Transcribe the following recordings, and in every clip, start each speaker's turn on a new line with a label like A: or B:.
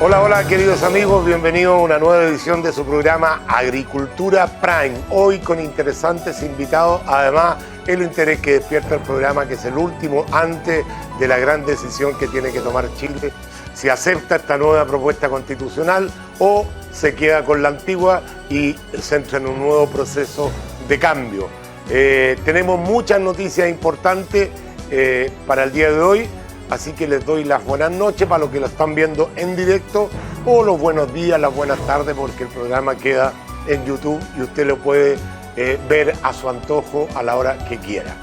A: Hola, hola queridos amigos, bienvenidos a una nueva edición de su programa Agricultura Prime. Hoy con interesantes invitados, además el interés que despierta el programa, que es el último antes de la gran decisión que tiene que tomar Chile, si acepta esta nueva propuesta constitucional o se queda con la antigua y se entra en un nuevo proceso de cambio. Tenemos muchas noticias importantes para el día de hoy. Así que les doy las buenas noches para los que lo están viendo en directo o los buenos días, las buenas tardes, porque el programa queda en YouTube y usted lo puede ver a su antojo a la hora que quiera.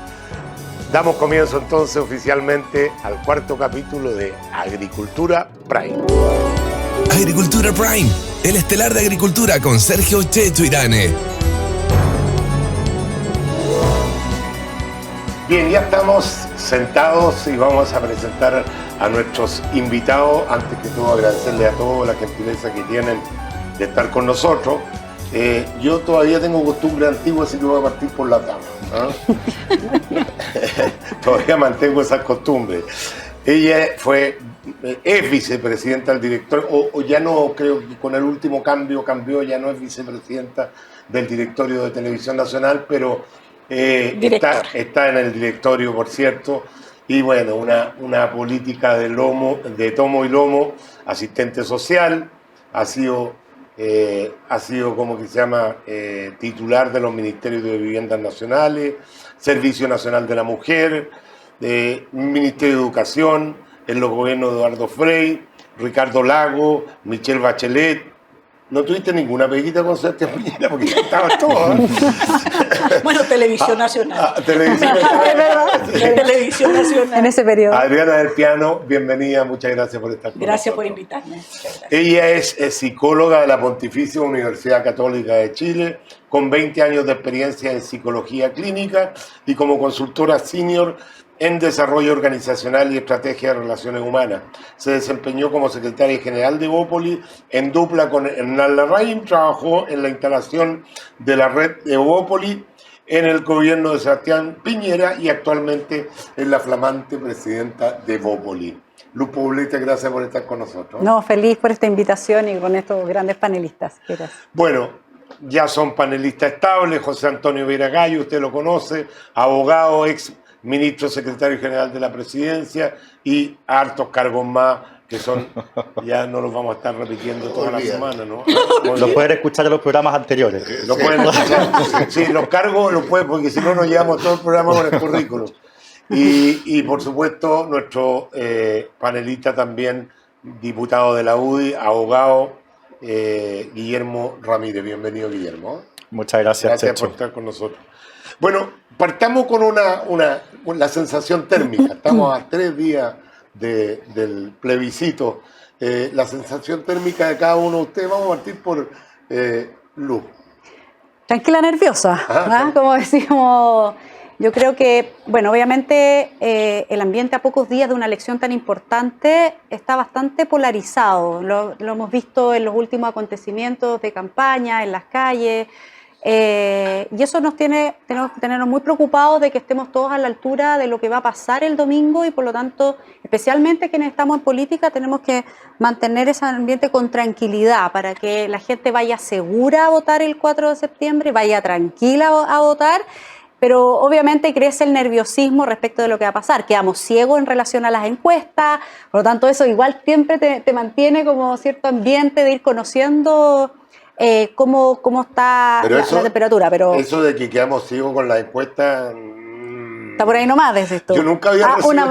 A: Damos comienzo entonces oficialmente al cuarto capítulo de Agricultura Prime.
B: Agricultura Prime, el estelar de agricultura con Sergio Checho Irane.
A: Bien, ya estamos sentados y vamos a presentar a nuestros invitados. Antes que todo, agradecerle a todos la gentileza que tienen de estar con nosotros. Yo todavía tengo costumbre antigua, así que voy a partir por las damas, ¿eh? Todavía mantengo esas costumbres. Ella es vicepresidenta del directorio, o ya no, creo que con el último cambio cambió, ya no es vicepresidenta del directorio de Televisión Nacional, pero está en el directorio, por cierto, y bueno, una política de tomo y lomo, asistente social, ha sido como que se llama, titular de los Ministerios de Viviendas Nacionales, Servicio Nacional de la Mujer, Ministerio de Educación, en los gobiernos de Eduardo Frei, Ricardo Lagos, Michelle Bachelet. No tuviste ninguna peguita con Sebastián Piñera porque ya estaba todo, ¿eh?
C: Bueno, Televisión Nacional.
A: Televisión Nacional.
C: Televisión Nacional.
D: En ese periodo.
A: Adriana del Piano, bienvenida, muchas gracias por estar con
C: Gracias por
A: nosotros.
C: invitarme.
A: Ella es psicóloga de la Pontificia Universidad Católica de Chile, con 20 años de experiencia en psicología clínica y como consultora senior en desarrollo organizacional y estrategia de relaciones humanas. Se desempeñó como secretaria general de Evópolis en dupla con Hernán Larraín, trabajó en la instalación de la red de Evópolis en el gobierno de Sebastián Piñera y actualmente es la flamante presidenta de Evópolis. Luz Poblete, gracias por estar con nosotros.
D: No, feliz por esta invitación y con estos grandes panelistas. Gracias.
A: Bueno, ya son panelistas estables. José Antonio Viragallo, usted lo conoce, abogado, ex ministro secretario general de la presidencia y hartos cargos más que son, ya no los vamos a estar repitiendo toda la semana, ¿no?
E: Lo pueden escuchar en los programas anteriores.
A: Lo pueden escuchar. Sí, los cargos los pueden, porque si no nos llevamos todo el programa con el currículum. Y por supuesto, nuestro panelista también, diputado de la UDI, abogado, Guillermo Ramírez. Bienvenido, Guillermo.
E: Muchas gracias,
A: Gracias
E: Checho.
A: por estar con nosotros. Bueno, partamos con la sensación térmica. Estamos a 3 días del plebiscito. La sensación térmica de cada uno de ustedes. Vamos a partir por Luz.
D: Tranquila, nerviosa,
A: Ajá.
D: como decimos. Yo creo que, bueno, obviamente el ambiente a pocos días de una elección tan importante está bastante polarizado. Lo hemos visto en los últimos acontecimientos de campaña, en las calles. Y eso tenemos que tenernos muy preocupados de que estemos todos a la altura de lo que va a pasar el domingo y por lo tanto, especialmente quienes estamos en política, tenemos que mantener ese ambiente con tranquilidad para que la gente vaya segura a votar el 4 de septiembre, vaya tranquila a votar, pero obviamente crece el nerviosismo respecto de lo que va a pasar. Quedamos ciegos en relación a las encuestas, por lo tanto eso igual siempre te mantiene como cierto ambiente de ir conociendo cómo está la temperatura, pero
A: eso de que quedamos ciegos con la encuesta,
D: está por ahí nomás desde esto.
A: yo nunca había recibido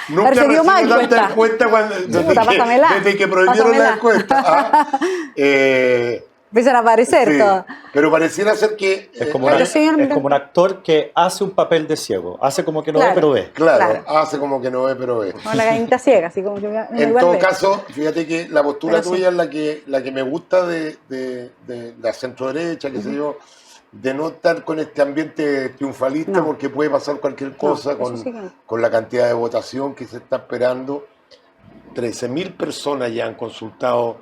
A: nunca
D: recibió más
A: tanta encuesta desde que prohibieron la encuesta.
D: Empiezan a aparecer
A: Sí,
D: todas.
A: pero pareciera ser que
E: Es como un actor que hace un papel de ciego. Hace como que no ve, pero ve.
A: claro, hace como que no ve, pero ve.
D: Como la gallinita ciega, así como que uno
A: En
D: igual
A: todo
D: ve.
A: caso, fíjate que la postura
D: Pero sí.
A: tuya es la que me gusta de la centro derecha, qué sé yo, de no estar con este ambiente triunfalista,
D: No.
A: porque puede pasar cualquier cosa
D: eso sí que no.
A: con la cantidad de votación que se está esperando. 13.000 personas ya han consultado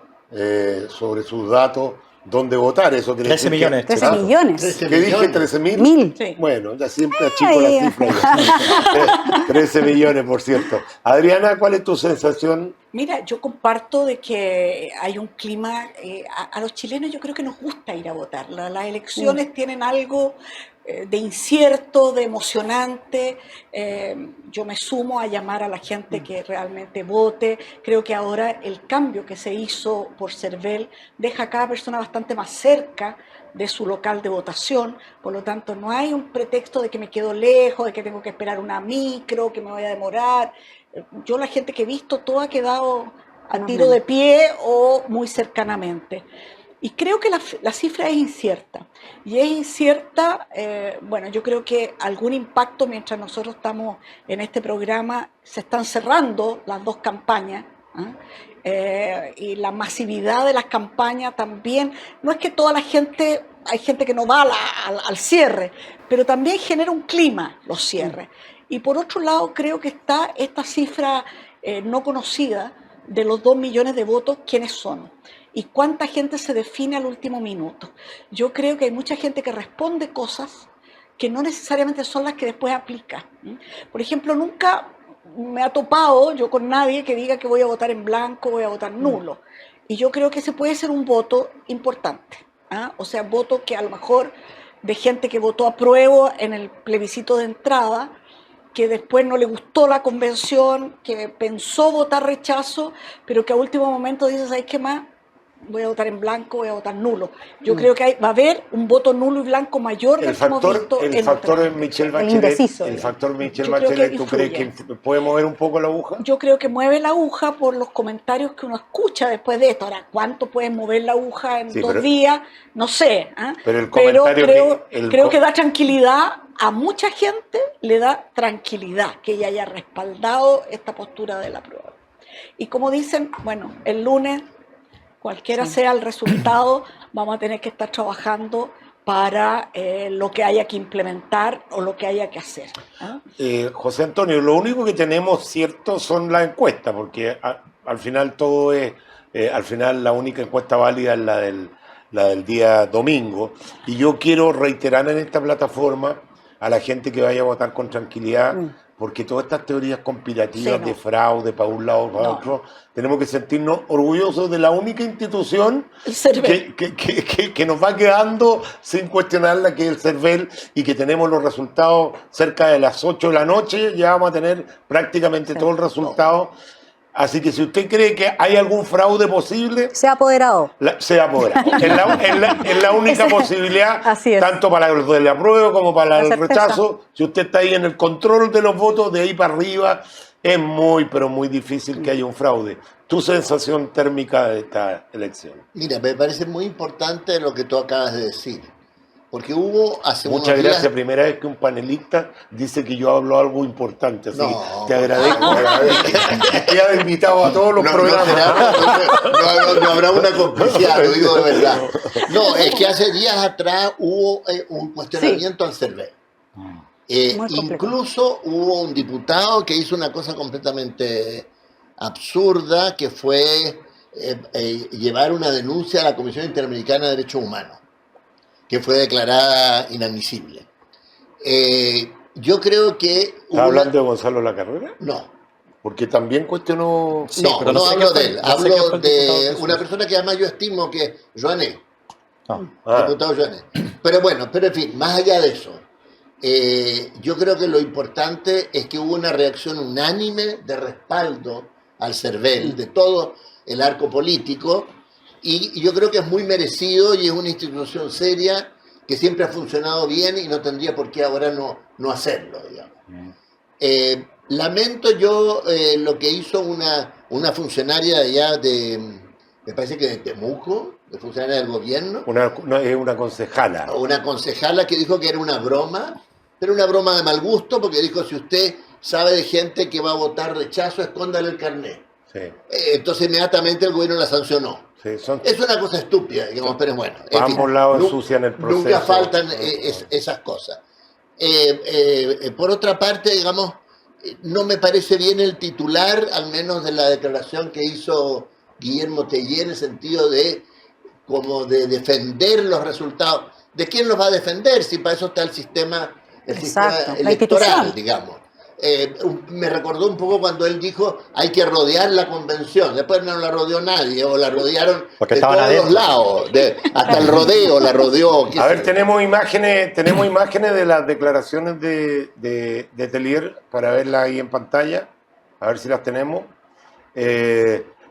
A: sobre sus datos dónde votar. Eso quiere
E: 13
A: decir
E: millones.
D: 13 millones.
A: ¿Qué dije? ¿13.000?
D: Mil.
C: Sí.
A: Bueno, ya siempre achico la cifra. 13 millones, por cierto. Adriana, ¿cuál es tu sensación?
C: Mira, yo comparto de que hay un clima, a los chilenos yo creo que nos gusta ir a votar. Las elecciones tienen algo de incierto, de emocionante. Yo me sumo a llamar a la gente que realmente vote. Creo que ahora el cambio que se hizo por CERVEL deja a cada persona bastante más cerca de su local de votación, por lo tanto no hay un pretexto de que me quedo lejos, de que tengo que esperar una micro, que me voy a demorar. Yo la gente que he visto, todo ha quedado a tiro de pie o muy cercanamente. Y creo que la cifra es incierta. Y es incierta, bueno, yo creo que algún impacto mientras nosotros estamos en este programa, se están cerrando las dos campañas, ¿eh? Y la masividad de las campañas también, no es que toda la gente, hay gente que no va al cierre, pero también genera un clima los cierres. Y por otro lado creo que está esta cifra no conocida de los 2 millones de votos, ¿quiénes son? Y cuánta gente se define al último minuto. Yo creo que hay mucha gente que responde cosas que no necesariamente son las que después aplica. Por ejemplo, nunca me ha topado yo con nadie que diga que voy a votar en blanco, voy a votar nulo. Y yo creo que ese puede ser un voto importante. O sea, voto que a lo mejor de gente que votó apruebo en el plebiscito de entrada, que después no le gustó la convención, que pensó votar rechazo, pero que a último momento dice, ¿sabes qué más? Voy a votar en blanco, voy a votar nulo. Yo creo que va a haber un voto nulo y blanco mayor del que hemos visto en
A: factor Michelle Bachelet,
D: indeciso,
A: el factor Michelle
C: Yo creo que
A: Bachelet, ¿tú crees que
C: influye.
A: puede mover un poco la aguja?
C: Yo creo que mueve la aguja por los comentarios que uno escucha después de esto. Ahora, ¿cuánto puede mover la aguja en
A: Sí,
C: 2
A: pero-
C: días? No sé.
A: Pero el comentario
C: creo que da tranquilidad a mucha gente, le da tranquilidad que ella haya respaldado esta postura de la prueba. Y como dicen, bueno, el lunes, cualquiera sea el resultado, vamos a tener que estar trabajando para lo que haya que implementar o lo que haya que hacer.
A: José Antonio, lo único que tenemos cierto son las encuestas, porque al final todo es, al final la única encuesta válida es la del día domingo, y yo quiero reiterar en esta plataforma a la gente que vaya a votar con tranquilidad, porque todas estas teorías conspirativas
C: Sí, no.
A: de fraude para un lado o para
C: No.
A: otro, tenemos que sentirnos orgullosos de la única institución
C: El CERVEL.
A: que nos va quedando sin cuestionarla, que es el CERVEL, y que tenemos los resultados cerca de las 8 de la noche, ya vamos a tener prácticamente todo el resultado. Así que si usted cree que hay algún fraude posible,
D: Se ha apoderado.
A: se apodera. Es la única posibilidad,
D: Así es.
A: tanto para los del apruebo como para
D: La
A: el
D: certeza.
A: rechazo. Si usted está ahí en el control de los votos, de ahí para arriba, es muy, pero muy difícil que haya un fraude. ¿Tu sensación térmica de esta elección?
F: Mira, me parece muy importante lo que tú acabas de decir, porque hubo hace
A: Muchas
F: unos
A: gracias.
F: días...
A: Primera vez que un panelista dice que yo hablo algo importante, así
F: No,
A: que te agradezco. Queda invitado a todos los programas.
F: No habrá una complicidad, lo digo de verdad. No, es que hace días atrás hubo un cuestionamiento al CERVEL.
D: Muy complejo.
F: Incluso hubo un diputado que hizo una cosa completamente absurda, que fue llevar una denuncia a la Comisión Interamericana de Derechos Humanos, que fue declarada inadmisible. Yo creo que...
A: ¿Estás hablando de Gonzalo Lacarrera?
F: No,
A: Porque también cuestionó...
E: Sí,
F: no,
E: pero
F: no
E: no sé
F: hablo
E: qué
F: de
E: fue-
F: él,
E: no sé qué fue
F: hablo
E: el diputado
F: de
E: que
F: una
E: hizo.
F: persona que además yo estimo, que es Joanet,
A: Ah,
F: diputado Joanet. Pero bueno, pero en fin, más allá de eso, yo creo que lo importante es que hubo una reacción unánime de respaldo al CERVEL, de todo el arco político, y yo creo que es muy merecido y es una institución seria que siempre ha funcionado bien y no tendría por qué ahora no hacerlo, digamos. Lamento yo lo que hizo una funcionaria de allá me parece que de Temuco, de funcionaria del gobierno,
A: es una concejala.
F: una concejala que dijo que era una broma, pero una broma de mal gusto, porque dijo, si usted sabe de gente que va a votar rechazo, escóndale el carnet.
A: Sí,
F: Entonces inmediatamente el gobierno la sancionó.
A: sí, son...
F: Es una cosa estúpida, digamos, pero bueno. en
A: Por
F: fin,
A: ambos lados
F: nu-
A: ensucian el proceso.
F: Nunca faltan esas cosas. Por otra parte, digamos, no me parece bien el titular, al menos de la declaración que hizo Guillermo Tellé, en el sentido de como de defender los resultados. ¿De quién los va a defender si para eso está el sistema
D: Exacto, la
F: electoral,
D: institución.
F: digamos? Me recordó un poco cuando él dijo hay que rodear la convención. Después no la rodeó nadie, o la rodearon
E: Porque
F: de
E: estaban
F: todos
E: adentro.
F: los lados, hasta el rodeo la rodeó. qué
A: A
F: sé
A: ver,
F: yo.
A: tenemos imágenes de las declaraciones de Tellier para verlas ahí en pantalla. A ver si las tenemos.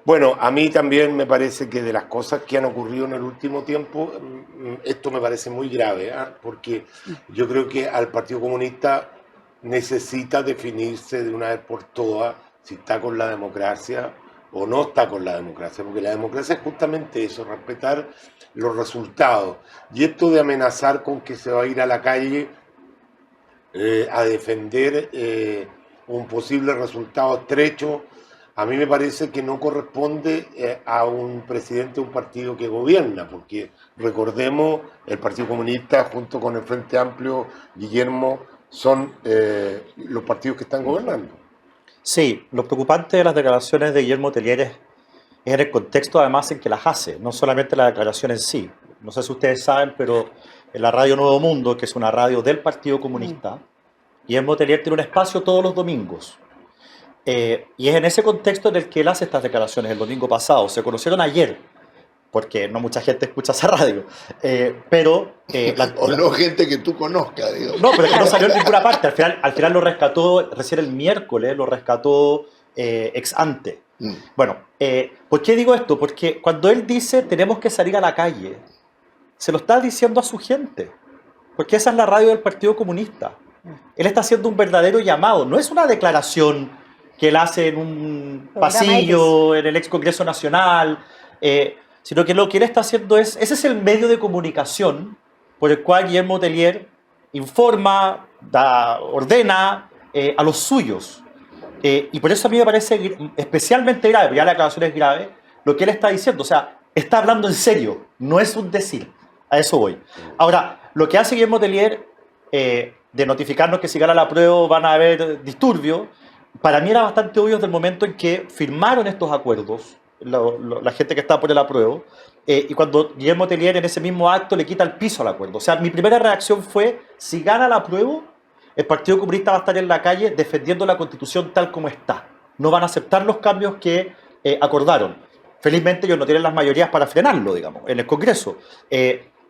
A: Bueno, a mí también me parece que de las cosas que han ocurrido en el último tiempo, esto me parece muy grave, porque yo creo que al Partido Comunista necesita definirse de una vez por todas si está con la democracia o no está con la democracia, porque la democracia es justamente eso, respetar los resultados. Y esto de amenazar con que se va a ir a la calle a defender un posible resultado estrecho, a mí me parece que no corresponde a un presidente de un partido que gobierna, porque recordemos, el Partido Comunista junto con el Frente Amplio, Guillermo, son los partidos que están gobernando.
E: Sí, lo preocupante de las declaraciones de Guillermo Tellier es en el contexto además en que las hace, no solamente la declaración en sí. No sé si ustedes saben, pero en la radio Nuevo Mundo, que es una radio del Partido Comunista, Guillermo Tellier tiene un espacio todos los domingos. Y es en ese contexto en el que él hace estas declaraciones el domingo pasado. Se conocieron ayer, porque no mucha gente escucha esa radio.
F: O no gente que tú conozcas, digo.
E: No, pero es que no salió en ninguna parte. Al final lo rescató recién el miércoles, lo rescató ex ante. Bueno, ¿por qué digo esto? Porque cuando él dice tenemos que salir a la calle, se lo está diciendo a su gente. Porque esa es la radio del Partido Comunista. Él está haciendo un verdadero llamado. No es una declaración que él hace en un pasillo, en el ex Congreso Nacional, sino que lo que él está haciendo ese es el medio de comunicación por el cual Guillermo Tellier informa, ordena a los suyos. Y por eso a mí me parece especialmente grave, ya la declaración es grave, lo que él está diciendo. O sea, está hablando en serio, no es un decir. A eso voy. Ahora, lo que hace Guillermo Tellier de notificarnos que si gana la prueba van a haber disturbios, para mí era bastante obvio desde el momento en que firmaron estos acuerdos, la gente que está por el apruebo, y cuando Guillermo Tellier en ese mismo acto le quita el piso al acuerdo. O sea, mi primera reacción fue, si gana la apruebo, el Partido Comunista va a estar en la calle defendiendo la Constitución tal como está. No van a aceptar los cambios que acordaron. Felizmente ellos no tienen las mayorías para frenarlo, digamos, en el Congreso.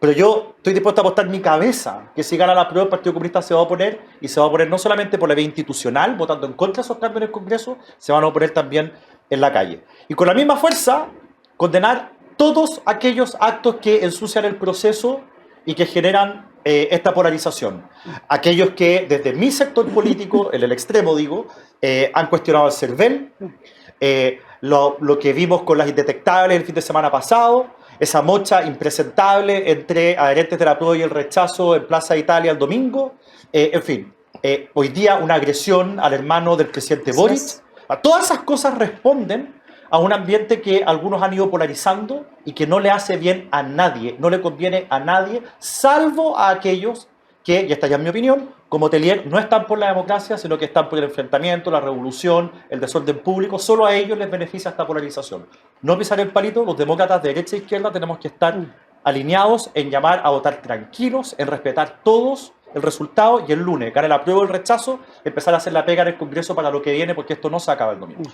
E: Pero yo estoy dispuesto a apostar mi cabeza que si gana la prueba el Partido Comunista se va a oponer, y se va a oponer no solamente por la vía institucional, votando en contra de esos cambios en el Congreso, se van a oponer también en la calle. Y con la misma fuerza, condenar todos aquellos actos que ensucian el proceso y que generan esta polarización. Aquellos que desde mi sector político, en el extremo digo, han cuestionado el CERVEL, lo que vimos con las indetectables el fin de semana pasado, esa mocha impresentable entre adherentes de la prueba y el rechazo en Plaza Italia el domingo, en fin, hoy día una agresión al hermano del presidente Boric. Todas esas cosas responden a un ambiente que algunos han ido polarizando y que no le hace bien a nadie, no le conviene a nadie, salvo a aquellos que, y esta ya es mi opinión, como Tellier, no están por la democracia, sino que están por el enfrentamiento, la revolución, el desorden público. Solo a ellos les beneficia esta polarización. No pisar el palito, los demócratas de derecha e izquierda tenemos que estar alineados en llamar a votar tranquilos, en respetar todos el resultado, y el lunes, gane la prueba o el rechazo, empezar a hacer la pega en el Congreso para lo que viene, porque esto no se acaba el domingo.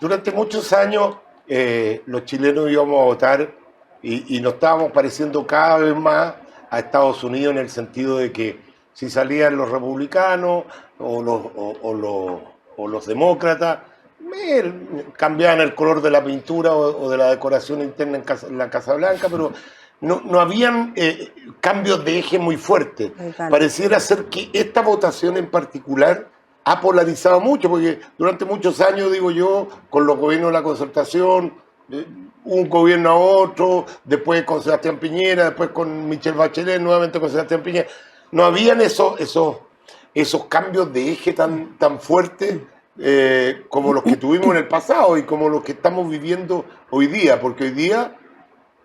A: Durante muchos años los chilenos íbamos a votar y nos estábamos pareciendo cada vez más a Estados Unidos, en el sentido de que si salían los republicanos o los demócratas, cambiaban el color de la pintura o de la decoración interna en la Casa Blanca, pero no habían cambios de eje muy fuertes. Pareciera ser que esta votación en particular ha polarizado mucho, porque durante muchos años, digo yo, con los gobiernos de la concertación, un gobierno a otro, después con Sebastián Piñera, después con Michelle Bachelet, nuevamente con Sebastián Piñera, no habían esos cambios de eje tan fuertes como los que tuvimos en el pasado y como los que estamos viviendo hoy día, porque hoy día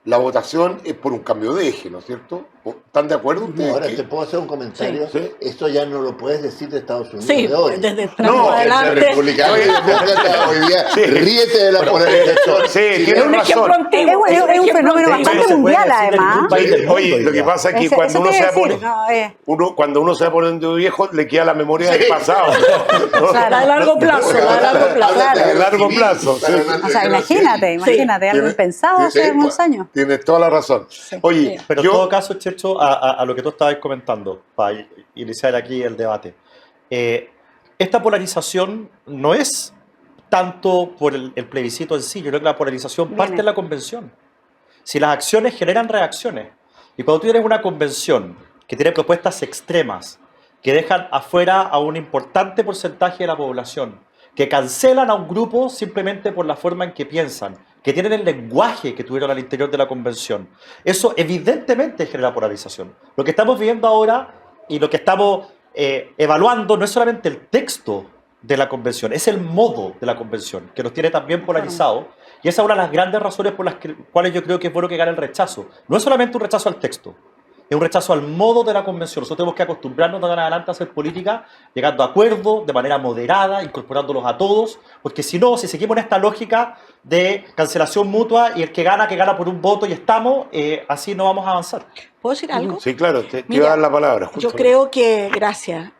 A: la votación es por un cambio de eje, ¿no es cierto? ¿Están de acuerdo ustedes?
F: Ahora, ¿te puedo hacer un comentario?
A: Sí.
F: Esto ya no lo puedes decir de Estados Unidos
C: Sí,
F: de hoy.
C: desde Trump
A: No,
C: adelante.
F: Republicano y demócrata hoy día,
A: Sí.
F: ríete de la polarización.
A: Sí,
C: Es
A: tiene
C: un ejemplo
A: razón.
C: antiguo.
D: Es un
C: ejemplo
D: fenómeno
C: antiguo.
D: bastante
E: Se puede
D: mundial,
E: decir del
D: además.
E: país del mundo
A: Oye,
E: hoy
A: lo que
E: día.
A: pasa es que
D: Eso
A: cuando
D: te
A: uno
D: iba
A: se
D: a
A: va
D: decir,
A: poniendo...
D: no,
A: Cuando uno se va poniendo viejo, le queda la memoria del pasado.
C: La de largo plazo, la de largo plazo.
D: Claro.
A: De largo plazo, sí.
D: O sea, imagínate, algo
A: Tiene-
D: impensado hace
A: sí,
D: unos años.
A: Tienes toda la razón. Oye,
C: Sí.
E: Pero en
A: yo...
E: todo caso, Checho, a lo que tú estabas comentando, para iniciar aquí el debate, esta polarización no es tanto por el plebiscito en sí, yo creo que la polarización parte de la convención. Si las acciones generan reacciones, y cuando tú tienes una convención que tiene propuestas extremas, que dejan afuera a un importante porcentaje de la población, que cancelan a un grupo simplemente por la forma en que piensan, que tienen el lenguaje que tuvieron al interior de la convención, eso evidentemente genera polarización. Lo que estamos viviendo ahora y lo que estamos evaluando no es solamente el texto de la convención, es el modo de la convención, que nos tiene también polarizados. Y esa es una de las grandes razones por las cuales yo creo que es bueno que gane el rechazo. No es solamente un rechazo al texto, es un rechazo al modo de la convención. Nosotros tenemos que acostumbrarnos de ahora en adelante a hacer política, llegando a acuerdos de manera moderada, incorporándolos a todos, porque si no, si seguimos en esta lógica de cancelación mutua y el que gana por un voto y estamos, así no vamos a avanzar.
C: ¿Puedo decir algo?
A: Sí, claro, te
C: Mira,
A: iba a dar la palabra.
C: Yo
A: justamente.
C: creo que, gracias,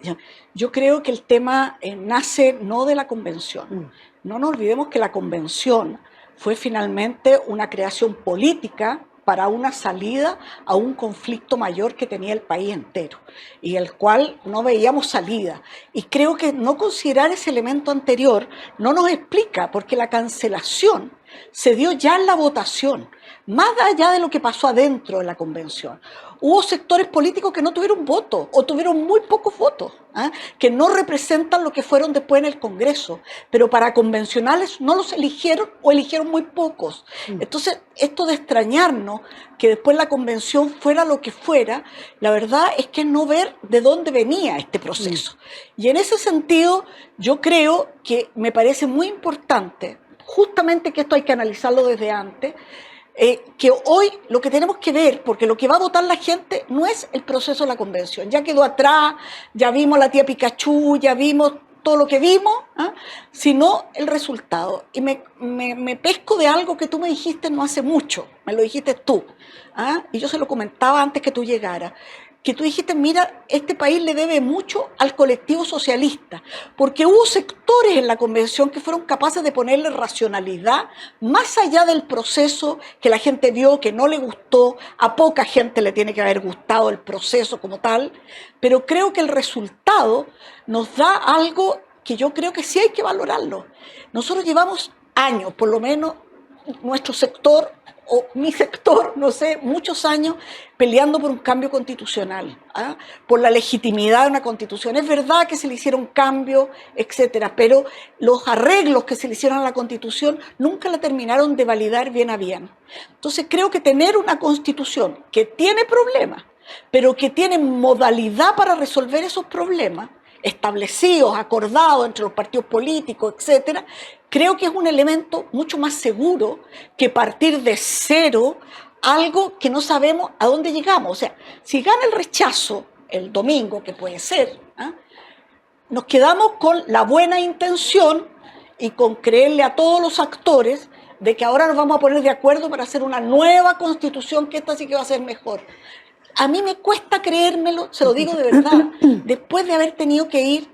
C: yo creo que el tema nace no de la convención. No nos olvidemos que la convención fue finalmente una creación política para una salida a un conflicto mayor que tenía el país entero y el cual no veíamos salida. Y creo que no considerar ese elemento anterior no nos explica, porque la cancelación se dio ya en la votación, más allá de lo que pasó adentro de la convención. Hubo sectores políticos que no tuvieron votos o tuvieron muy pocos votos, que no representan lo que fueron después en el Congreso, pero para convencionales no los eligieron o eligieron muy pocos. Entonces, esto de extrañarnos que después la convención fuera lo que fuera, la verdad es que no ver de dónde venía este proceso. Y en ese sentido, yo creo que me parece muy importante, justamente que esto hay que analizarlo desde antes, que hoy lo que tenemos que ver, porque lo que va a votar la gente no es el proceso de la convención, ya quedó atrás, ya vimos la tía Pikachu, ya vimos todo lo que vimos, sino el resultado. Y me pesco de algo que tú me dijiste no hace mucho, me lo dijiste tú, y yo se lo comentaba antes que tú llegaras, que tú dijiste, mira, este país le debe mucho al colectivo socialista, porque hubo sectores en la convención que fueron capaces de ponerle racionalidad más allá del proceso que la gente vio, que no le gustó, a poca gente le tiene que haber gustado el proceso como tal, pero creo que el resultado nos da algo que yo creo que sí hay que valorarlo. Nosotros llevamos años, por lo menos nuestro sector, o mi sector, no sé, muchos años peleando por un cambio constitucional, por la legitimidad de una constitución. Es verdad que se le hicieron cambios, etcétera, pero los arreglos que se le hicieron a la constitución nunca la terminaron de validar bien a bien. Entonces creo que tener una constitución que tiene problemas, pero que tiene modalidad para resolver esos problemas, establecidos, acordados entre los partidos políticos, etcétera, creo que es un elemento mucho más seguro que partir de cero algo que no sabemos a dónde llegamos. O sea, si gana el rechazo el domingo, que puede ser, nos quedamos con la buena intención y con creerle a todos los actores de que ahora nos vamos a poner de acuerdo para hacer una nueva constitución, que esta sí que va a ser mejor. A mí me cuesta creérmelo, se lo digo de verdad, después de haber tenido que ir,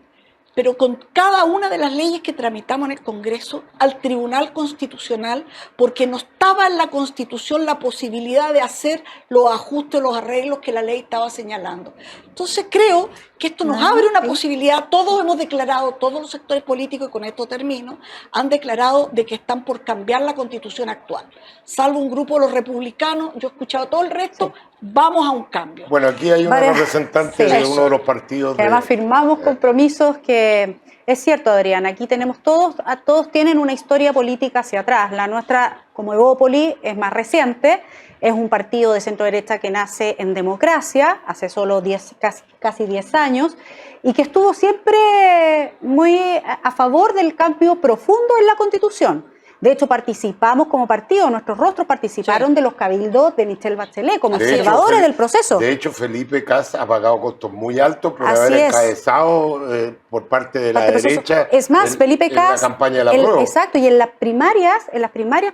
C: pero con cada una de las leyes que tramitamos en el Congreso, al Tribunal Constitucional, porque no estaba en la Constitución la posibilidad de hacer los ajustes, los arreglos que la ley estaba señalando. Entonces creo que esto nos abre una posibilidad. Todos hemos declarado, todos los sectores políticos, y con esto termino, han declarado de que están por cambiar la Constitución actual. Salvo un grupo de los republicanos, yo he escuchado a todo el resto, vamos a un cambio.
A: Bueno, aquí hay una representante de uno de los partidos.
D: Además firmamos compromisos que, es cierto, Adrián, aquí tenemos todos tienen una historia política hacia atrás. La nuestra, como Evópoli, es más reciente, es un partido de centro derecha que nace en democracia, hace solo casi 10 años, y que estuvo siempre muy a favor del cambio profundo en la Constitución. De hecho, participamos como partido, nuestros rostros participaron de los cabildos de Michelle Bachelet como observadores del proceso.
A: De hecho, Felipe Cas ha pagado costos muy altos por
D: Así
A: haber
D: es.
A: encabezado por parte de la derecha
D: es más, Felipe Cas,
A: la campaña de la prueba.
D: Exacto, y en las primarias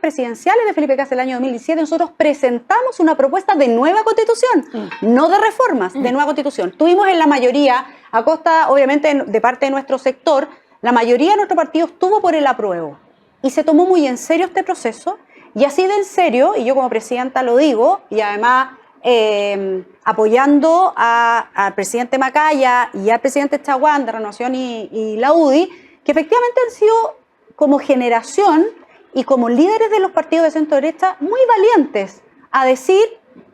D: presidenciales de Felipe Cas el año 2017, nosotros presentamos una propuesta de nueva constitución, no de reformas, de nueva constitución. Tuvimos en la mayoría, a costa, obviamente, de parte de nuestro sector, la mayoría de nuestro partido estuvo por el apruebo. Y se tomó muy en serio este proceso, y así de en serio, y yo como presidenta lo digo, y además apoyando al presidente Macaya y al presidente Chaguán de Renovación y la UDI, que efectivamente han sido como generación y como líderes de los partidos de centro-derecha muy valientes a decir,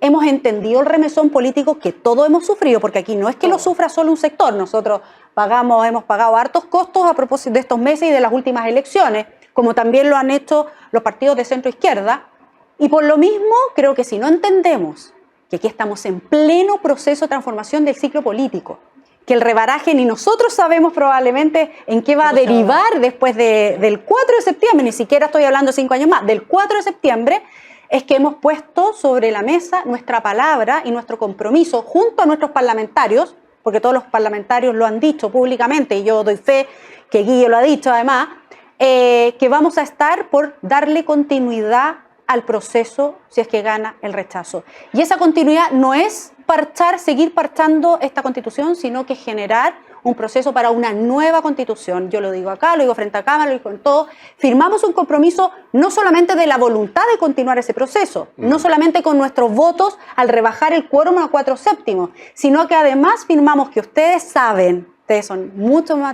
D: hemos entendido el remesón político que todos hemos sufrido, porque aquí no es que lo sufra solo un sector, nosotros hemos pagado hartos costos a propósito de estos meses y de las últimas elecciones, como también lo han hecho los partidos de centro-izquierda, y por lo mismo creo que si no entendemos que aquí estamos en pleno proceso de transformación del ciclo político, que el rebaraje ni nosotros sabemos probablemente en qué va a derivar después del 4 de septiembre, ni siquiera estoy hablando 5 años más, del 4 de septiembre, es que hemos puesto sobre la mesa nuestra palabra y nuestro compromiso junto a nuestros parlamentarios, porque todos los parlamentarios lo han dicho públicamente y yo doy fe que Guille lo ha dicho además, que vamos a estar por darle continuidad al proceso si es que gana el rechazo. Y esa continuidad no es seguir parchando esta constitución, sino que generar un proceso para una nueva constitución. Yo lo digo acá, lo digo frente a cámara, lo digo en todo. Firmamos un compromiso no solamente de la voluntad de continuar ese proceso, no solamente con nuestros votos al rebajar el quórum a 4/7, sino que además firmamos que ustedes saben, ustedes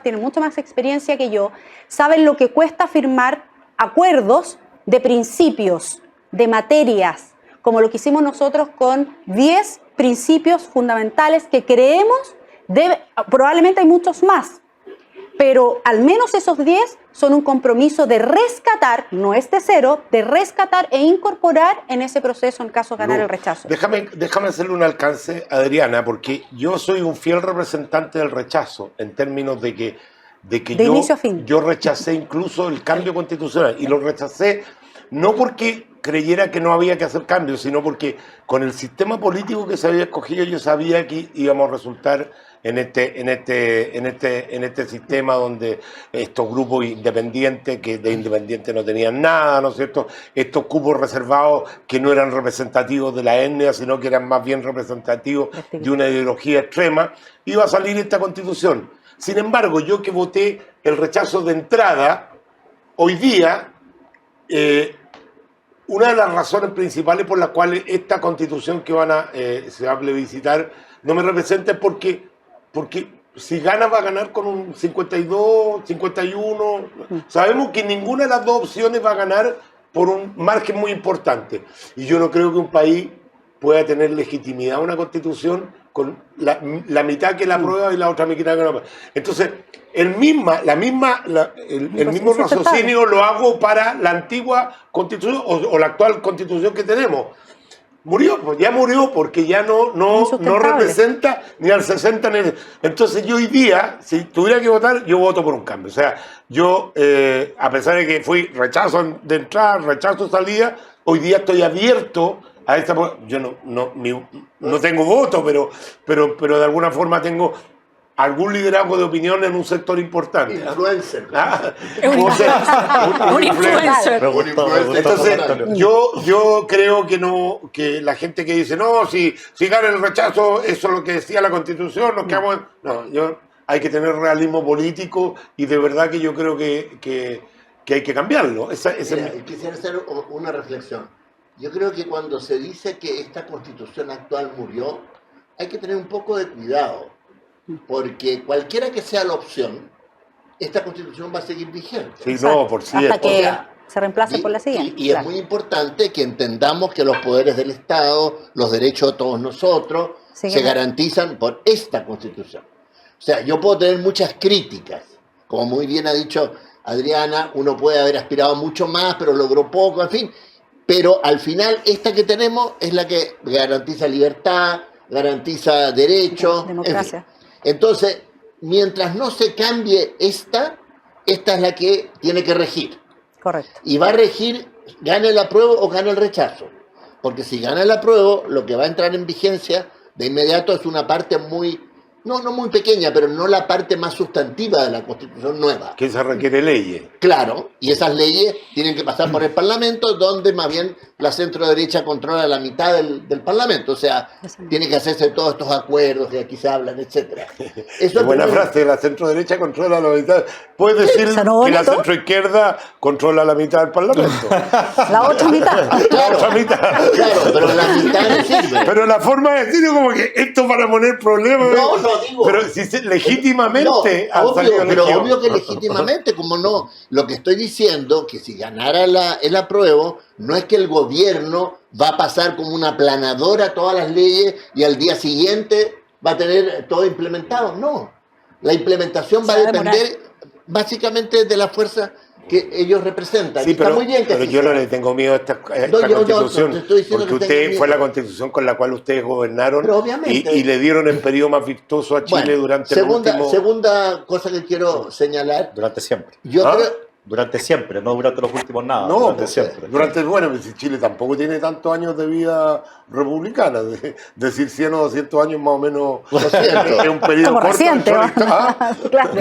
D: tienen mucho más experiencia que yo, saben lo que cuesta firmar acuerdos de principios, de materias, como lo que hicimos nosotros con 10 principios fundamentales que creemos, probablemente hay muchos más, pero al menos esos 10 son un compromiso de rescatar, no es de cero, de rescatar e incorporar en ese proceso en caso de ganar el rechazo.
A: Déjame hacerle un alcance a Adriana, porque yo soy un fiel representante del rechazo, en términos de que
D: inicio a fin.
A: Yo rechacé incluso el cambio constitucional, y lo rechacé no porque creyera que no había que hacer cambios, sino porque con el sistema político que se había escogido yo sabía que íbamos a resultar en este sistema donde estos grupos independientes, que de independientes no tenían nada, ¿no es cierto? Estos cupos reservados que no eran representativos de la etnia, sino que eran más bien representativos de una ideología extrema, iba a salir esta constitución. Sin embargo, yo que voté el rechazo de entrada, hoy día, una de las razones principales por las cuales esta constitución que se va a plebiscitar no me representa es porque si gana va a ganar con un 52, 51. Sabemos que ninguna de las dos opciones va a ganar por un margen muy importante. Y yo no creo que un país pueda tener legitimidad a una constitución con la mitad que la aprueba y la otra mitad que no aprueba. Entonces, el mismo raciocinio lo hago para la antigua constitución o la actual constitución que tenemos. Murió, pues ya murió porque ya no representa ni al 60 ni al... Entonces yo hoy día, si tuviera que votar, yo voto por un cambio. O sea, yo, a pesar de que fui rechazo de entrada, rechazo de salida, hoy día estoy abierto a esta... Yo no tengo voto, pero de alguna forma tengo algún liderazgo de opinión en un sector importante.
F: Influencer.
C: Un influencer.
A: Entonces, yo creo que la gente que dice, no, si gana el rechazo, eso es lo que decía la Constitución, nos quedamos... No, hay que tener realismo político y de verdad que yo creo que hay que cambiarlo.
F: Quisiera hacer una reflexión. Yo creo que cuando se dice que esta Constitución actual murió, hay que tener un poco de cuidado. Porque cualquiera que sea la opción, esta Constitución va a seguir vigente.
A: Sí, no, por cierto.
D: Hasta que se reemplace por la siguiente.
F: Y es muy importante que entendamos que los poderes del Estado, los derechos de todos nosotros, se garantizan por esta Constitución. O sea, yo puedo tener muchas críticas. Como muy bien ha dicho Adriana, uno puede haber aspirado mucho más, pero logró poco, en fin. Pero al final, esta que tenemos es la que garantiza libertad, garantiza derechos.
D: Democracia.
F: En fin. Entonces, mientras no se cambie esta es la que tiene que regir.
D: Correcto.
F: Y va a regir, gane el apruebo o gane el rechazo. Porque si gana el apruebo, lo que va a entrar en vigencia de inmediato es una parte muy, no muy pequeña, pero no la parte más sustantiva de la Constitución nueva.
A: Que se requiere leyes.
F: Claro, y esas leyes tienen que pasar por el Parlamento, donde más bien la centro-derecha controla la mitad del Parlamento. O sea, tiene que hacerse todos estos acuerdos que aquí se hablan, etc.
A: Qué buena frase, la centro-derecha controla la mitad. Puedes decir
D: ¿Sonó
A: que la
D: bonito?
A: centro-izquierda controla la mitad del Parlamento.
D: La otra mitad.
A: La otra mitad.
F: Claro, pero la mitad no sirve.
A: Pero la forma de decirlo como que esto para poner problemas.
F: No digo.
A: Pero si legítimamente
F: No,
A: han salido
F: pero
A: elegidos.
F: obvio que legítimamente, como no. Lo que estoy diciendo, que si ganara el apruebo, no es que el gobierno va a pasar como una aplanadora todas las leyes y al día siguiente va a tener todo implementado. No. La implementación va a depender básicamente de la fuerza que ellos representan.
A: Sí,
F: Está
A: pero,
F: muy bien que
A: pero
F: así
A: yo no
F: sea.
A: le tengo miedo a esta
F: yo
A: constitución,
F: te estoy diciendo
A: porque
F: que tengo
A: usted fue
F: miedo.
A: la constitución con la cual ustedes gobernaron
F: Pero obviamente.
A: y le dieron el periodo más virtuoso a Chile
F: Bueno,
A: durante el último...
F: segunda cosa que quiero señalar.
E: Durante siempre.
F: Yo
A: ¿Ah?
F: creo...
E: Durante siempre, no durante los últimos nada.
A: No,
E: durante
A: pues,
E: siempre.
A: bueno, pues si Chile tampoco tiene tantos años de vida republicana, decir 100 o 200 años más o menos es un periodo
D: Como
A: corto.
D: reciente, ¿no? Claro.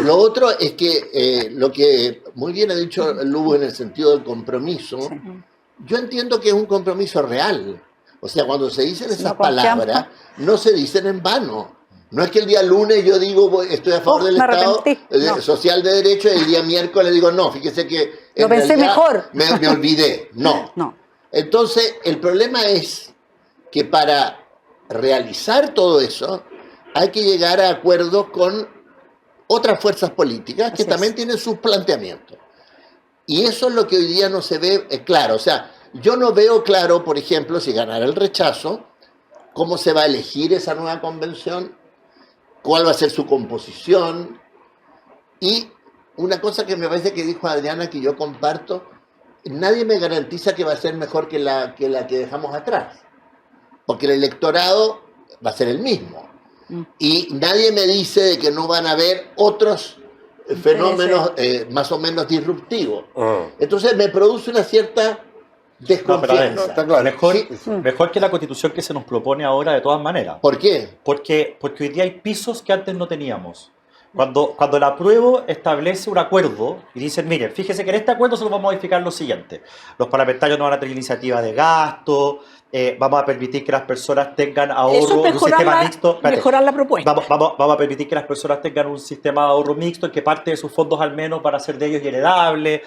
F: Lo otro es que lo que muy bien ha dicho Lugo en el sentido del compromiso, yo entiendo que es un compromiso real. O sea, cuando se dicen esas
D: No confiamos.
F: palabras, no se dicen en vano. No es que el día lunes yo digo estoy a favor del
D: me
F: Estado
D: arrepentí. No.
F: social de derecho y el día miércoles digo no, fíjese que
D: Lo pensé
F: realidad
D: mejor.
F: me olvidé. No.
D: No.
F: Entonces, el problema es que para realizar todo eso hay que llegar a acuerdos con otras fuerzas políticas que
D: Así
F: también
D: es.
F: tienen sus planteamientos. Y eso es lo que hoy día no se ve claro. O sea, yo no veo claro, por ejemplo, si ganara el rechazo, cómo se va a elegir esa nueva convención, cuál va a ser su composición. Y una cosa que me parece que dijo Adriana, que yo comparto, nadie me garantiza que va a ser mejor que la que dejamos atrás, porque el electorado va a ser el mismo. Y nadie me dice de que no van a haber otros fenómenos más o menos disruptivos. Entonces me produce una cierta desconfianza.
A: está claro.
E: Mejor que la constitución que se nos propone ahora de todas maneras.
F: ¿Por qué?
E: Porque hoy día hay pisos que antes no teníamos. Cuando el apruebo establece un acuerdo y dicen, miren, fíjese que en este acuerdo solo vamos a modificar lo siguiente. Los parlamentarios no van a tener iniciativa de gasto, vamos a permitir que las personas tengan ahorro,
C: Eso es
E: un sistema mixto. Espérate.
C: mejorar la propuesta.
E: Vamos a permitir que las personas tengan un sistema de ahorro mixto en que parte de sus fondos al menos van a ser de ellos y heredables,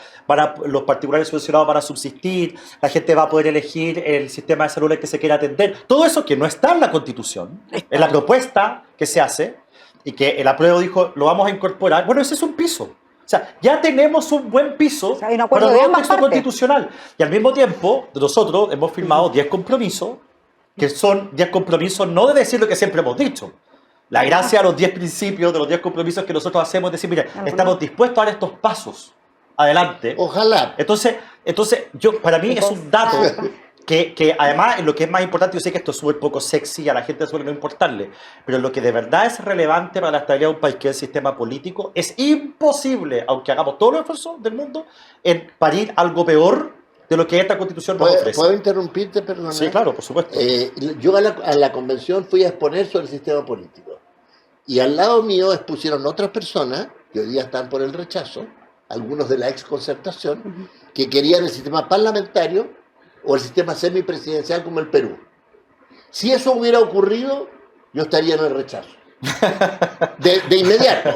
E: los particulares subvencionados van a subsistir, la gente va a poder elegir el sistema de salud en el que se quiera atender. Todo eso que no está en la Constitución, en la propuesta que se hace, y que el apruebo dijo, lo vamos a incorporar. Bueno, ese es un piso. O sea, ya tenemos un buen piso
D: O sea, hay un acuerdo
E: para
D: de
E: un
D: ambas
E: texto
D: partes.
E: constitucional. Y al mismo tiempo, nosotros hemos firmado 10 compromisos, que son 10 compromisos no de decir lo que siempre hemos dicho. La gracia de los 10 principios, de los 10 compromisos que nosotros hacemos, es decir, mira, estamos dispuestos a dar estos pasos adelante.
F: Ojalá.
E: Entonces para mí es un dato que además, lo que es más importante, yo sé que esto es súper poco sexy, a la gente suele no importarle, pero lo que de verdad es relevante para la estabilidad de un país, que es el sistema político, es imposible, aunque hagamos todos los esfuerzos del mundo, en parir algo peor de lo que esta Constitución nos ofrece.
F: ¿Puedo interrumpirte, perdón?
E: Sí, claro, por supuesto.
F: Yo a la convención fui a exponer sobre el sistema político. Y al lado mío expusieron otras personas, que hoy día están por el rechazo, algunos de la exconcertación, que querían el sistema parlamentario o el sistema semipresidencial como el Perú. Si eso hubiera ocurrido, yo estaría en el rechazo. De inmediato.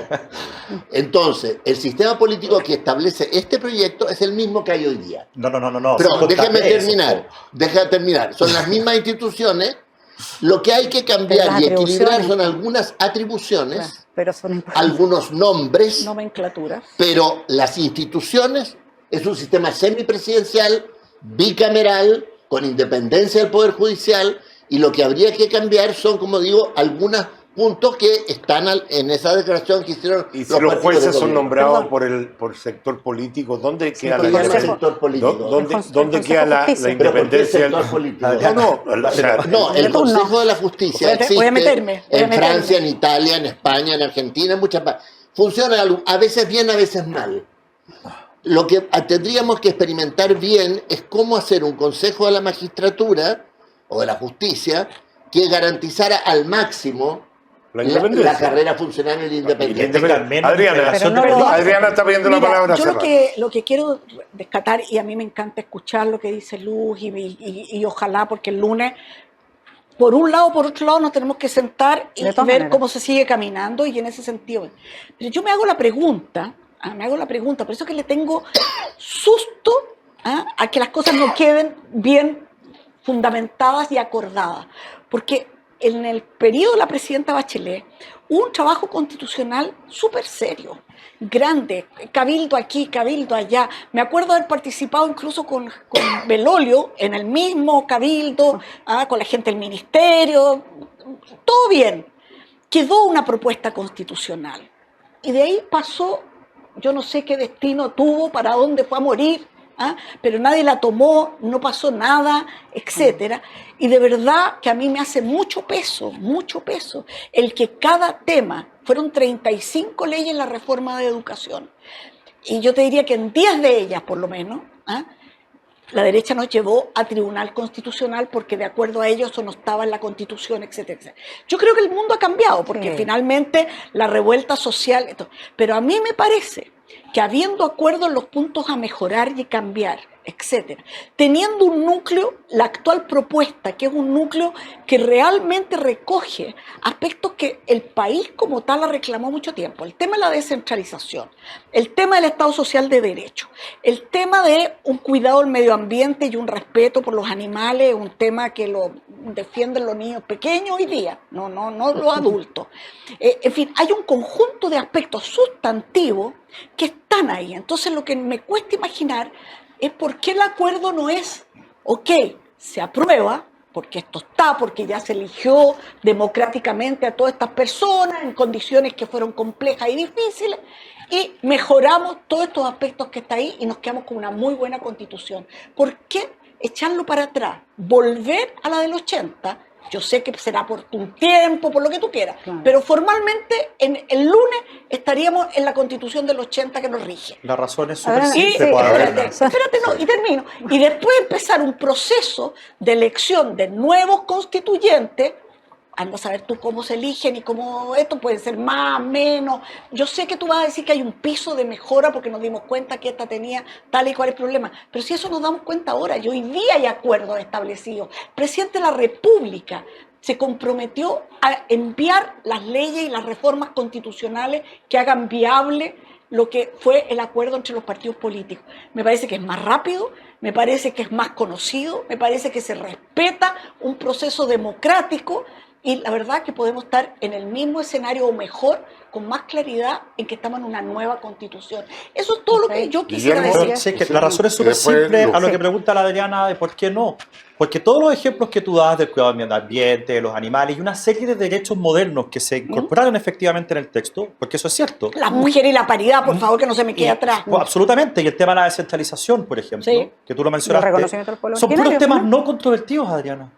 F: Entonces, el sistema político que establece este proyecto es el mismo que hay hoy día.
E: No.
F: Pero
E: son
F: déjame
E: contrapesos.
F: terminar. Son las mismas instituciones. Lo que hay que cambiar
D: Las
F: y equilibrar
D: atribuciones.
F: son algunas atribuciones,
D: Pero son importantes.
F: algunos nombres,
C: Nomenclatura.
F: pero las instituciones es un sistema semipresidencial, bicameral, con independencia del Poder Judicial, y lo que habría que cambiar son, como digo, algunos puntos que están en esa declaración que hicieron
A: Y si
F: los
A: los
F: partidos
A: jueces
F: de
A: son
F: gobierno.
A: nombrados
D: Perdón.
A: por el sector político, ¿dónde queda
F: ¿por
A: la
F: qué el
A: independencia?
F: sector político?
A: ¿Dónde
D: El
A: queda
D: Consejo de
A: la
D: Justicia.
F: ¿Pero por qué el
A: independencia?
F: sector político?
A: No, o sea,
F: No, el
D: Turno.
F: Consejo de la Justicia
C: Voy a
F: existe
C: meterme.
F: en Francia, en Italia, en España, en Argentina, en muchas partes. Funciona a veces bien, a veces mal. Lo que tendríamos que experimentar bien es cómo hacer un consejo de la magistratura o de la justicia que garantizara al máximo
A: La
F: la
A: independencia.
F: carrera funcional y la independencia.
A: Adriana,
D: Pero no lo
A: Adriana está pidiendo la
C: Mira,
A: palabra.
C: yo
A: cerrada.
C: lo que quiero rescatar, y a mí me encanta escuchar lo que dice Luz, y ojalá, porque el lunes, por un lado o por otro lado, nos tenemos que sentar y
D: De todas
C: ver
D: maneras.
C: cómo se sigue caminando, y en ese sentido. Pero yo me hago la pregunta, por eso que le tengo susto a que las cosas no queden bien fundamentadas y acordadas. Porque en el periodo de la presidenta Bachelet hubo un trabajo constitucional súper serio, grande, cabildo aquí, cabildo allá. Me acuerdo haber participado incluso con Belolio en el mismo cabildo, con la gente del ministerio, todo bien. Quedó una propuesta constitucional y de ahí pasó, yo no sé qué destino tuvo, para dónde fue a morir, pero nadie la tomó, no pasó nada, etcétera. Y de verdad que a mí me hace mucho peso el que cada tema, fueron 35 leyes en la reforma de educación, y yo te diría que en 10 de ellas por lo menos, la derecha nos llevó a Tribunal Constitucional porque de acuerdo a ellos eso no estaba en la Constitución, etcétera, etcétera. Yo creo que el mundo ha cambiado porque finalmente la revuelta social, pero a mí me parece que habiendo acuerdo en los puntos a mejorar y cambiar, etcétera, teniendo un núcleo, la actual propuesta, que es un núcleo que realmente recoge aspectos que el país como tal ha reclamado mucho tiempo: el tema de la descentralización, el tema del Estado Social de Derecho, el tema de un cuidado del medio ambiente y un respeto por los animales, un tema que lo defienden los niños pequeños hoy día, no los adultos. En fin, hay un conjunto de aspectos sustantivos que están ahí. Entonces lo que me cuesta imaginar es por qué el acuerdo no es, ok, se aprueba, porque esto está, porque ya se eligió democráticamente a todas estas personas en condiciones que fueron complejas y difíciles, y mejoramos todos estos aspectos que está ahí y nos quedamos con una muy buena constitución. ¿Por qué echarlo para atrás? Volver a la del 80, yo sé que será por un tiempo, por lo que tú quieras, pero formalmente el lunes estaríamos en la constitución del 80 que nos rige.
E: La razón es súper
D: Ahora,
E: simple.
D: sí,
E: pues,
D: espérate.
E: Adriana.
C: Espérate, no, y termino. Y después empezar un proceso de elección de nuevos constituyentes. Anda a saber tú cómo se eligen y cómo esto puede ser más, menos. Yo sé que tú vas a decir que hay un piso de mejora porque nos dimos cuenta que esta tenía tal y cual problema. Pero si eso nos damos cuenta ahora, y hoy día hay acuerdos establecidos. El presidente de la República se comprometió a enviar las leyes y las reformas constitucionales que hagan viable lo que fue el acuerdo entre los partidos políticos. Me parece que es más rápido, me parece que es más conocido, me parece que se respeta un proceso democrático, y la verdad que podemos estar en el mismo escenario o mejor, con más claridad, en que estamos en una nueva constitución. Eso es todo lo que yo quisiera
A: Guillermo,
E: Pero
C: decir.
E: sí, que la razón es súper
A: Después,
E: simple a lo
A: Luz.
E: que pregunta la Adriana de por qué no. Porque todos los ejemplos que tú das del cuidado del medio ambiente, de los animales y una serie de derechos modernos que se incorporaron efectivamente en el texto, porque eso es cierto.
C: Las mujeres y la paridad, por favor, que no se me quede atrás.
E: Pues, absolutamente. Y el tema de la descentralización, por ejemplo,
C: Sí.
E: que tú lo mencionaste,
D: reconocimiento del pueblo
E: son puros
D: originario,
E: temas
D: ¿no?
E: no controvertidos, Adriana.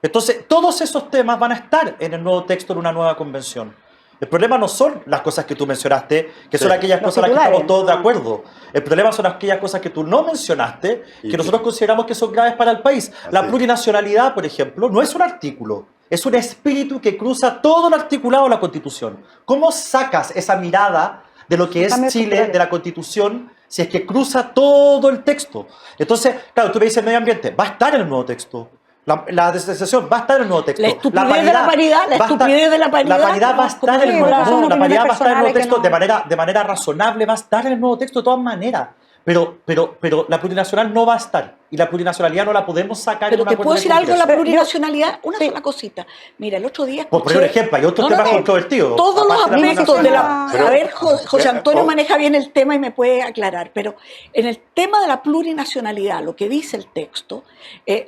E: Entonces, todos esos temas van a estar en el nuevo texto de una nueva convención. El problema no son las cosas que tú mencionaste, que son aquellas
D: Los
E: cosas en las que
D: titulares.
E: estamos todos de acuerdo. El problema son aquellas cosas que tú no mencionaste, que nosotros consideramos que son graves para el país. La plurinacionalidad, por ejemplo, no es un artículo, es un espíritu que cruza todo el articulado de la Constitución. ¿Cómo sacas esa mirada de lo que es
D: Cambio
E: Chile,
D: estructural.
E: de la Constitución, si es que cruza todo el texto? Entonces, claro, tú me dices el medio ambiente, va a estar en el nuevo texto. La descentralización va a estar en el nuevo texto.
C: La estupidez de la paridad, la
E: va a estar-
C: estupidez de la paridad.
E: La paridad va a estar en el nuevo
D: Sí,
E: texto.
D: son
E: La
D: opiniones
E: paridad va a estar en el nuevo
D: personales que
E: texto
D: no-
E: de manera razonable, va a estar en el nuevo texto de todas maneras. Pero la plurinacional no va a estar. Y la plurinacionalidad no la podemos sacar
C: Pero
E: en un
C: te
E: acuerdo
C: puedo
E: de
C: decir algo de la
E: Congreso.
C: plurinacionalidad, una sola cosita. Mira, el otro día
E: Por poner un ejemplo, hay otros temas controvertidos,
C: Todos los
E: aparte de la
C: aspectos de la...
E: plurinacionalidad.
C: A ver, José Antonio
A: Oh.
C: maneja bien el tema y me puede aclarar, pero en el tema de la plurinacionalidad, lo que dice el texto,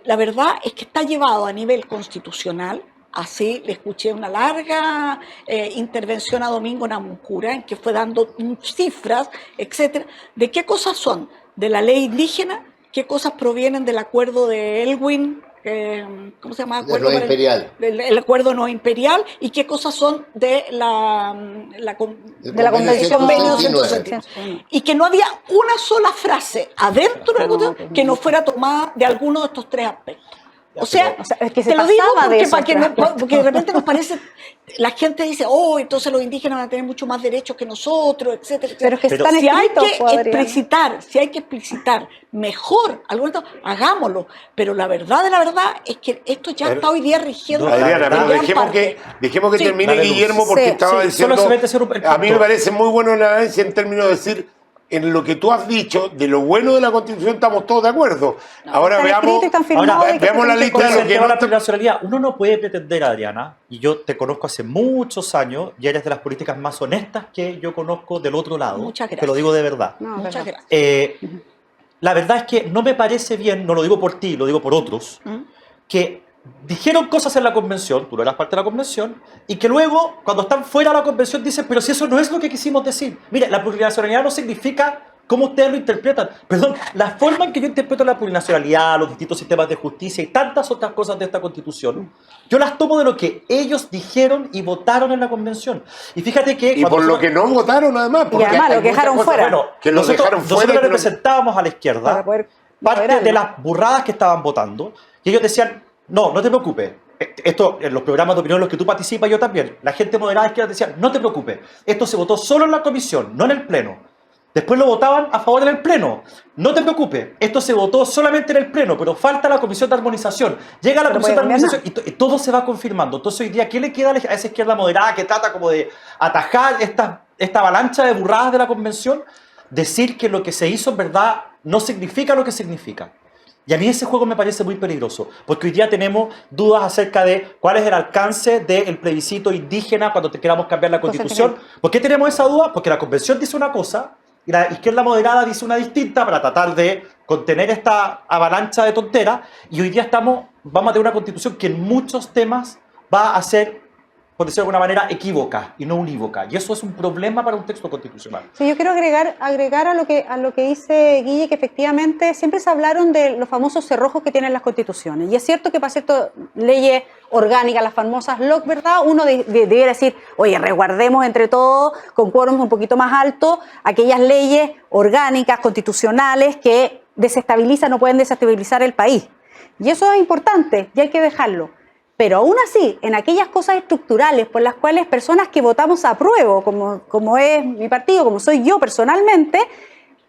C: la verdad es que está llevado a nivel constitucional. Así le escuché una larga intervención a Domingo Namuncura en que fue dando cifras, etcétera, de qué cosas son de la ley indígena, qué cosas provienen del acuerdo de Elwin ¿cómo se llama?
F: De no imperial.
C: El acuerdo no imperial, y qué cosas son de la
D: Convención
C: 169. Y que no había una sola frase adentro de la Constitución que no fuera tomada de alguno de estos tres aspectos. O sea,
D: es que se
C: te lo digo
D: pasaba de
C: porque,
D: eso,
C: para que no,
D: claro.
C: porque de repente nos parece, la gente dice, oh, entonces los indígenas van a tener mucho más derechos que nosotros, etcétera, etcétera.
D: Pero es que están
C: si hay
D: escritos,
C: que
D: pues, Adriana.
C: explicitar mejor algo, hagámoslo. Pero la verdad de la verdad es que esto ya está hoy día rigiendo.
A: Adriana, pero
C: en gran
A: dejemos
C: parte.
A: que
C: Sí.
A: termine
E: Dale luz.
A: Guillermo, porque
D: Sí,
A: estaba
E: sí,
A: diciendo,
E: solamente hacer el
A: a mí me
E: punto.
A: parece muy bueno la análisis en términos de decir, en lo que tú has dicho, de lo bueno de la Constitución estamos todos de acuerdo. Ahora
D: Están
A: veamos,
D: escritos y están firmados
E: ahora
D: y que
A: veamos
D: se
A: la
D: tienen que
A: lista de
E: Con
A: lo
E: el
A: que
E: tema de
A: no
E: la plurinacionalidad, uno no puede pretender, Adriana, y yo te conozco hace muchos años y eres de las políticas más honestas que yo conozco del otro lado.
C: Muchas gracias.
E: Te lo digo de verdad.
D: No,
C: Muchas
D: verdad.
C: gracias.
E: La verdad es que no me parece bien, no lo digo por ti, lo digo por otros, que dijeron cosas en la convención, tú no eras parte de la convención, y que luego, cuando están fuera de la convención, dicen, pero si eso no es lo que quisimos decir. Mire, la plurinacionalidad no significa cómo ustedes lo interpretan. Perdón, la forma en que yo interpreto la plurinacionalidad, los distintos sistemas de justicia y tantas otras cosas de esta Constitución, yo las tomo de lo que ellos dijeron y votaron en la convención. Y fíjate que...
A: y
E: cuando
A: por lo
E: nosotros-
A: que no votaron además, porque
D: además
A: hay
D: lo que
A: muchas
D: dejaron
A: cosas
D: fuera.
E: Bueno,
A: que nos dejaron fuera.
E: nosotros
A: y que no-
E: representábamos a la izquierda
D: Para poder
E: parte
D: moderarlo.
E: de las burradas que estaban votando, y ellos decían, no te preocupes, esto en los programas de opinión en los que tú participas, yo también, la gente moderada izquierda decía, no te preocupes, esto se votó solo en la comisión, no en el pleno. Después lo votaban a favor en el pleno. No te preocupes, esto se votó solamente en el pleno, pero falta la comisión de armonización. Llega la
D: Pero
E: comisión de
D: puede cambiar
E: armonización y todo se va confirmando. Entonces hoy día, ¿qué le queda a esa izquierda moderada que trata como de atajar esta avalancha de burradas de la convención? Decir que lo que se hizo en verdad no significa lo que significa. Y a mí ese juego me parece muy peligroso, porque hoy día tenemos dudas acerca de cuál es el alcance del plebiscito indígena cuando queramos cambiar la
D: Cosa
E: Constitución. ¿Por qué tenemos esa duda? Porque la convención dice una cosa y la izquierda moderada dice una distinta para tratar de contener esta avalancha de tonteras, y hoy día vamos a tener una Constitución que en muchos temas va a ser, por decirlo de alguna manera, equívoca y no unívoca. Y eso es un problema para un texto constitucional.
D: Sí, yo quiero agregar a lo que dice Guille, que efectivamente siempre se hablaron de los famosos cerrojos que tienen las constituciones. Y es cierto que para ciertas leyes orgánicas, las famosas LOC, ¿verdad? Uno debiera decir, oye, resguardemos entre todos, con quórums un poquito más altos, aquellas leyes orgánicas, constitucionales, que desestabilizan o pueden desestabilizar el país. Y eso es importante y hay que dejarlo. Pero aún así, en aquellas cosas estructurales por las cuales personas que votamos a prueba, como es mi partido, como soy yo personalmente,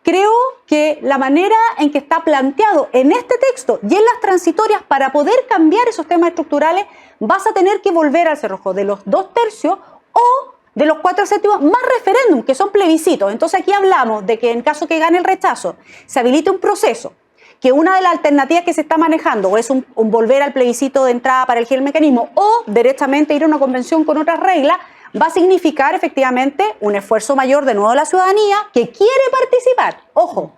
D: creo que la manera en que está planteado en este texto y en las transitorias, para poder cambiar esos temas estructurales, vas a tener que volver al cerrojo de los 2/3 o de los 4/7 más referéndum, que son plebiscitos. Entonces aquí hablamos de que en caso que gane el rechazo, se habilite un proceso, que una de las alternativas que se está manejando o es un volver al plebiscito de entrada para elegir el mecanismo o directamente ir a una convención con otras reglas, va a significar efectivamente un esfuerzo mayor de nuevo de la ciudadanía que quiere participar. Ojo,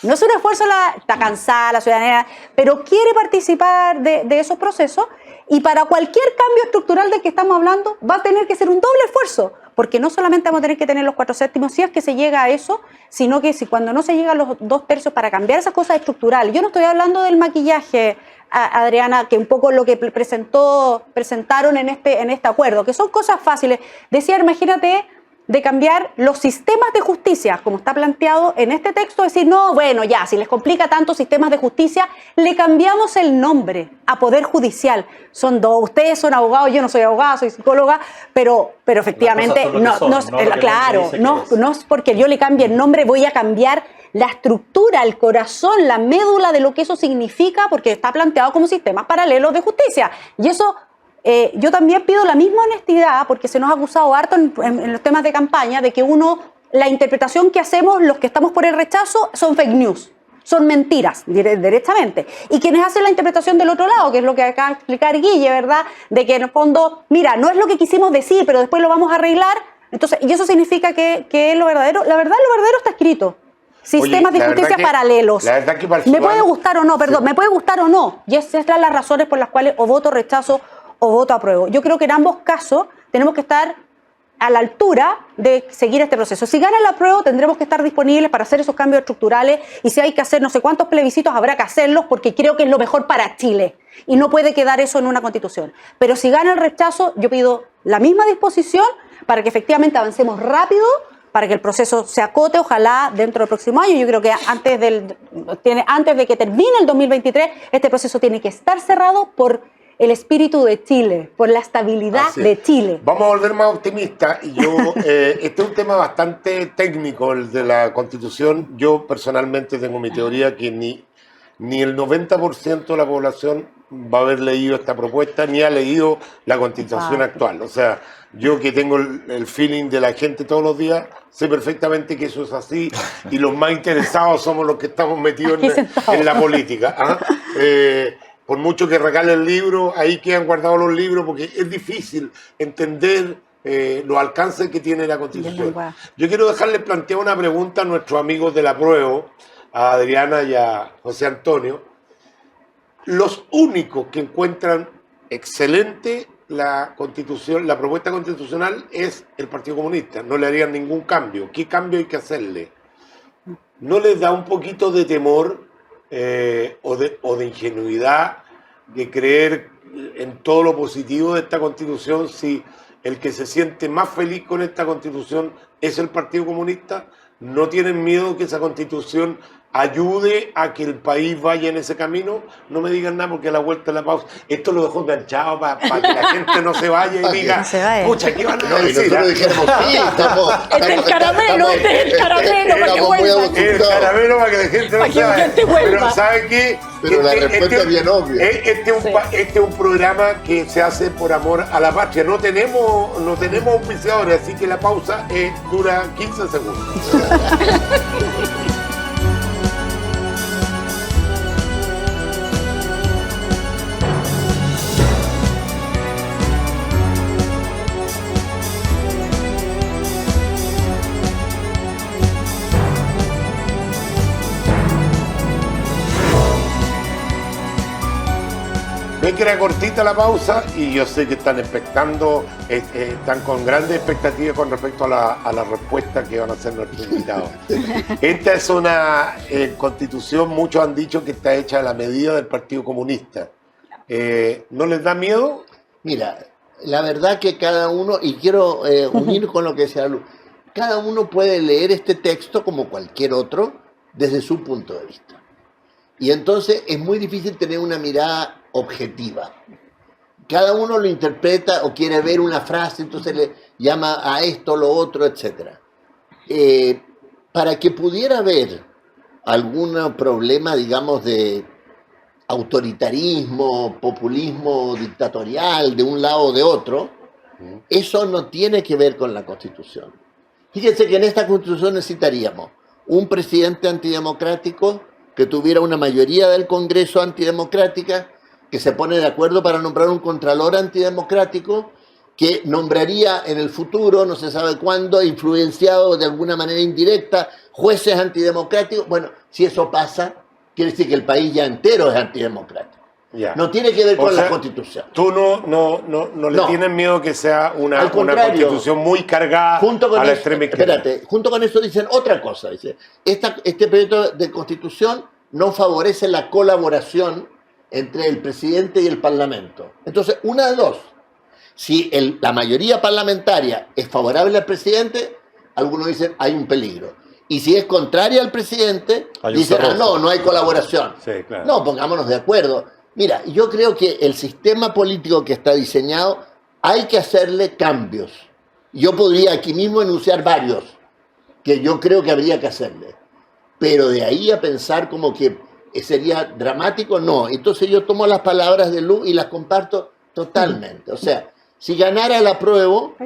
D: no es un esfuerzo, está cansada la ciudadanía, pero quiere participar de esos procesos, y para cualquier cambio estructural del que estamos hablando va a tener que ser un doble esfuerzo, porque no solamente vamos a tener que tener los 4/7 si es que se llega a eso, sino que si cuando no se llega a los 2/3 para cambiar esas cosas estructurales. Yo no estoy hablando del maquillaje, Adriana, que un poco lo que presentaron en este acuerdo, que son cosas fáciles. Decía, imagínate, de cambiar los sistemas de justicia, como está planteado en este texto, decir, no, bueno, ya, si les complica tanto sistemas de justicia, le cambiamos el nombre a Poder Judicial. Son dos, ustedes son abogados, yo no soy abogada, soy psicóloga, pero efectivamente, no es porque yo le cambie el nombre, voy a cambiar la estructura, el corazón, la médula de lo que eso significa, porque está planteado como sistemas paralelos de justicia. Y eso... yo también pido la misma honestidad, porque se nos ha acusado harto en los temas de campaña de que la interpretación que hacemos los que estamos por el rechazo son fake news, son mentiras directamente, y quienes hacen la interpretación del otro lado, que es lo que acaba de explicar Guille, ¿verdad? De que en el fondo, mira, no es lo que quisimos decir, pero después lo vamos a arreglar. Entonces, y eso significa que lo verdadero está escrito. Sistemas de justicia paralelos.
A: La verdad que para el
D: me puede
A: ciudadano-
D: gustar o no, perdón,
A: Sí.
D: me puede gustar o no, y esas son las razones por las cuales o voto rechazo o voto apruebo. Yo creo que en ambos casos tenemos que estar a la altura de seguir este proceso. Si gana la prueba, tendremos que estar disponibles para hacer esos cambios estructurales y si hay que hacer no sé cuántos plebiscitos, habrá que hacerlos porque creo que es lo mejor para Chile y no puede quedar eso en una constitución. Pero si gana el rechazo, yo pido la misma disposición para que efectivamente avancemos rápido, para que el proceso se acote, ojalá dentro del próximo año. Yo creo que antes de que termine el 2023, este proceso tiene que estar cerrado por el espíritu de Chile, por la estabilidad de Chile.
A: Vamos a volver más optimistas. Y yo, este es un tema bastante técnico, el de la Constitución. Yo personalmente tengo mi teoría que ni el 90% de la población va a haber leído esta propuesta, ni ha leído la Constitución actual. O sea, yo que tengo el feeling de la gente todos los días, sé perfectamente que eso es así y los más interesados somos los que estamos metidos en la política. ¿Ah? Por mucho que regalen el libro, ahí quedan guardados los libros porque es difícil entender los alcances que tiene la Constitución. Yo quiero dejarles plantear una pregunta a nuestros amigos de la prueba, a Adriana y a José Antonio. Los únicos que encuentran excelente la Constitución, la propuesta constitucional es el Partido Comunista. No le harían ningún cambio. ¿Qué cambio hay que hacerle? ¿No les da un poquito de temor o de ingenuidad de creer en todo lo positivo de esta Constitución si el que se siente más feliz con esta Constitución es el Partido Comunista? ¿No tienen miedo que esa Constitución ayude a que el país vaya en ese camino? No me digan nada porque a la vuelta de la pausa. Esto lo dejo enganchado para que la gente no se vaya y diga, pucha, ¿qué van a decir?
F: Nosotros dijéramos, sí, estamos...
C: Este es el caramelo, este es el caramelo para que vuelva.
A: El caramelo para que la gente no se vaya. Pero ¿saben qué?
F: Pero la respuesta es bien obvia.
A: Este es un programa que se hace por amor a la patria. No tenemos auspiciadores, así que la pausa dura 15 segundos. Ven que era cortita la pausa y yo sé que están expectando, están con grandes expectativas con respecto a la respuesta que van a hacer nuestros invitados. Esta es una constitución, muchos han dicho que está hecha a la medida del Partido Comunista. ¿No les da miedo?
F: Mira, la verdad que cada uno, y quiero unir con lo que decía Lu, cada uno puede leer este texto como cualquier otro desde su punto de vista. Y entonces es muy difícil tener una mirada objetiva. Cada uno lo interpreta o quiere ver una frase, entonces le llama a esto, lo otro, etc. Para que pudiera haber algún problema, digamos, de autoritarismo, populismo dictatorial de un lado o de otro, eso no tiene que ver con la Constitución. Fíjense que en esta Constitución necesitaríamos un presidente antidemocrático que tuviera una mayoría del Congreso antidemocrática, que se pone de acuerdo para nombrar un contralor antidemocrático, que nombraría en el futuro, no se sabe cuándo, influenciado de alguna manera indirecta, jueces antidemocráticos. Bueno, si eso pasa, quiere decir que el país ya entero es antidemocrático. Ya. No tiene que ver con la Constitución.
A: ¿Tú no le tienes miedo que sea una Constitución muy cargada a la extrema izquierda?
F: Espérate, junto con eso dicen otra cosa. Dice, este proyecto de Constitución no favorece la colaboración entre el presidente y el Parlamento. Entonces, una de dos. Si la mayoría parlamentaria es favorable al presidente, algunos dicen hay un peligro. Y si es contraria al presidente, dicen no hay colaboración.
A: Sí, claro.
F: No, pongámonos de acuerdo. Mira, yo creo que el sistema político que está diseñado hay que hacerle cambios. Yo podría aquí mismo enunciar varios que yo creo que habría que hacerle. Pero de ahí a pensar como que sería dramático, no. Entonces yo tomo las palabras de Lu y las comparto totalmente. O sea, si ganara el apruebo,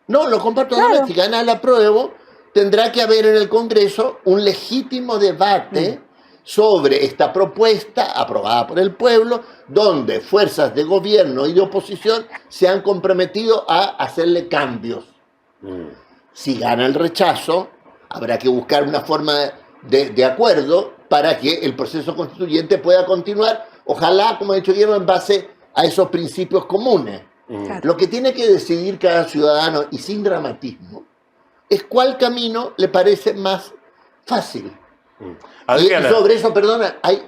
F: no, lo comparto totalmente. Si gana el apruebo, tendrá que haber en el Congreso un legítimo debate sobre esta propuesta aprobada por el pueblo, donde fuerzas de gobierno y de oposición se han comprometido a hacerle cambios. Si gana el rechazo, habrá que buscar una forma de acuerdo para que el proceso constituyente pueda continuar, ojalá, como ha dicho Guillermo, en base a esos principios comunes.
D: Claro.
F: Lo que tiene que decidir cada ciudadano, y sin dramatismo, es cuál camino le parece más fácil. Y
A: Adriana,
F: sobre eso, perdona, hay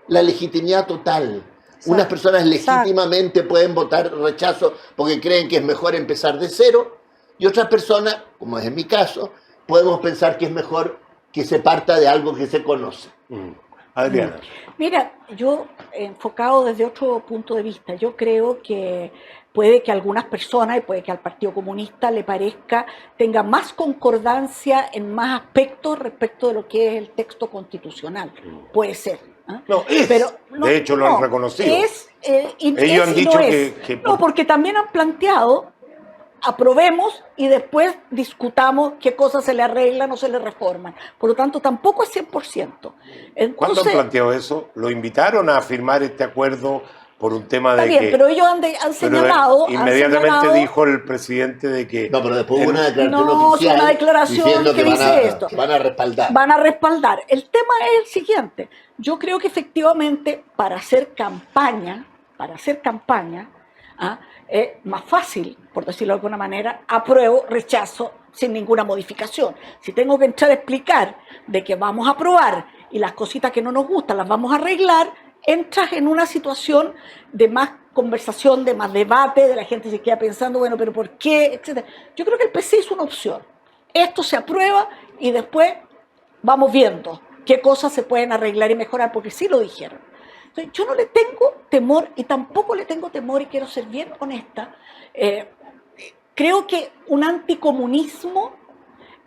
F: la legitimidad total. Unas personas legítimamente pueden votar rechazo porque creen que es mejor empezar de cero, y otras personas, como es en mi caso, podemos pensar que es mejor que se parta de algo que se conoce.
A: Adriana.
C: Mira, yo enfocado desde otro punto de vista, yo creo que puede que a algunas personas, y puede que al Partido Comunista le parezca, tenga más concordancia en más aspectos respecto de lo que es el texto constitucional. Puede ser. ¿Ah?
A: No, es. De hecho, lo han reconocido. Ellos han dicho que
C: No, porque también han planteado, aprobemos y después discutamos qué cosas se le arreglan o se le reforman. Por lo tanto, tampoco es 100%. Entonces,
A: ¿Cuándo han planteado eso? ¿Lo invitaron a firmar este acuerdo por un tema de
C: está bien,
A: que...
C: pero ellos han señalado...
A: Inmediatamente dijo el presidente de que...
F: No, pero después hubo una declaración
C: No,
F: oficial
C: es una declaración
F: diciendo
C: que dice esto.
F: van a respaldar.
C: Van a respaldar. El tema es el siguiente. Yo creo que efectivamente para hacer campaña, es más fácil, por decirlo de alguna manera, apruebo, rechazo, sin ninguna modificación. Si tengo que entrar a explicar de que vamos a aprobar y las cositas que no nos gustan las vamos a arreglar, entras en una situación de más conversación, de más debate, de la gente se queda pensando, bueno, pero ¿por qué? Etcétera. Yo creo que el PC es una opción. Esto se aprueba y después vamos viendo qué cosas se pueden arreglar y mejorar, porque sí lo dijeron. Entonces, yo no le tengo temor, y tampoco le tengo temor, y quiero ser bien honesta, creo que un anticomunismo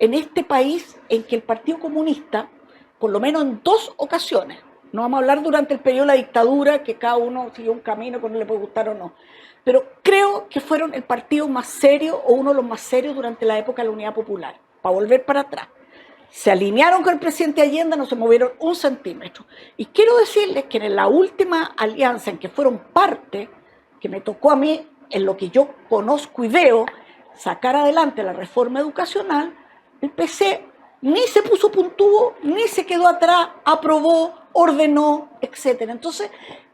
C: en este país, en que el Partido Comunista, por lo menos en 2 ocasiones, no vamos a hablar durante el periodo de la dictadura, que cada uno siguió un camino que no le puede gustar o no, pero creo que fueron el partido más serio, o uno de los más serios durante la época de la Unidad Popular, para volver para atrás. Se alinearon con el presidente Allende, no se movieron un centímetro. Y quiero decirles que en la última alianza en que fueron parte, que me tocó a mí, en lo que yo conozco y veo, sacar adelante la reforma educacional, el PC ni se puso puntúo, ni se quedó atrás, aprobó, ordenó, etc. Entonces,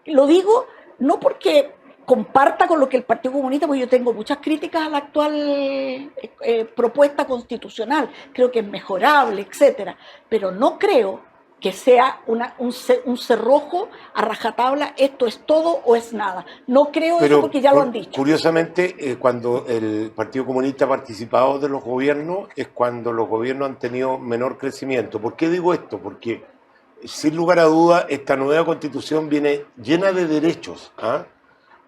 C: lo digo no porque comparta con lo que el Partido Comunista, porque yo tengo muchas críticas a la actual propuesta constitucional, creo que es mejorable, etc. Pero no creo que sea un cerrojo a rajatabla, esto es todo o es nada. No creo eso porque ya lo han dicho.
A: Curiosamente, cuando el Partido Comunista ha participado de los gobiernos, es cuando los gobiernos han tenido menor crecimiento. ¿Por qué digo esto? Porque, sin lugar a duda, esta nueva Constitución viene llena de derechos, ¿ah?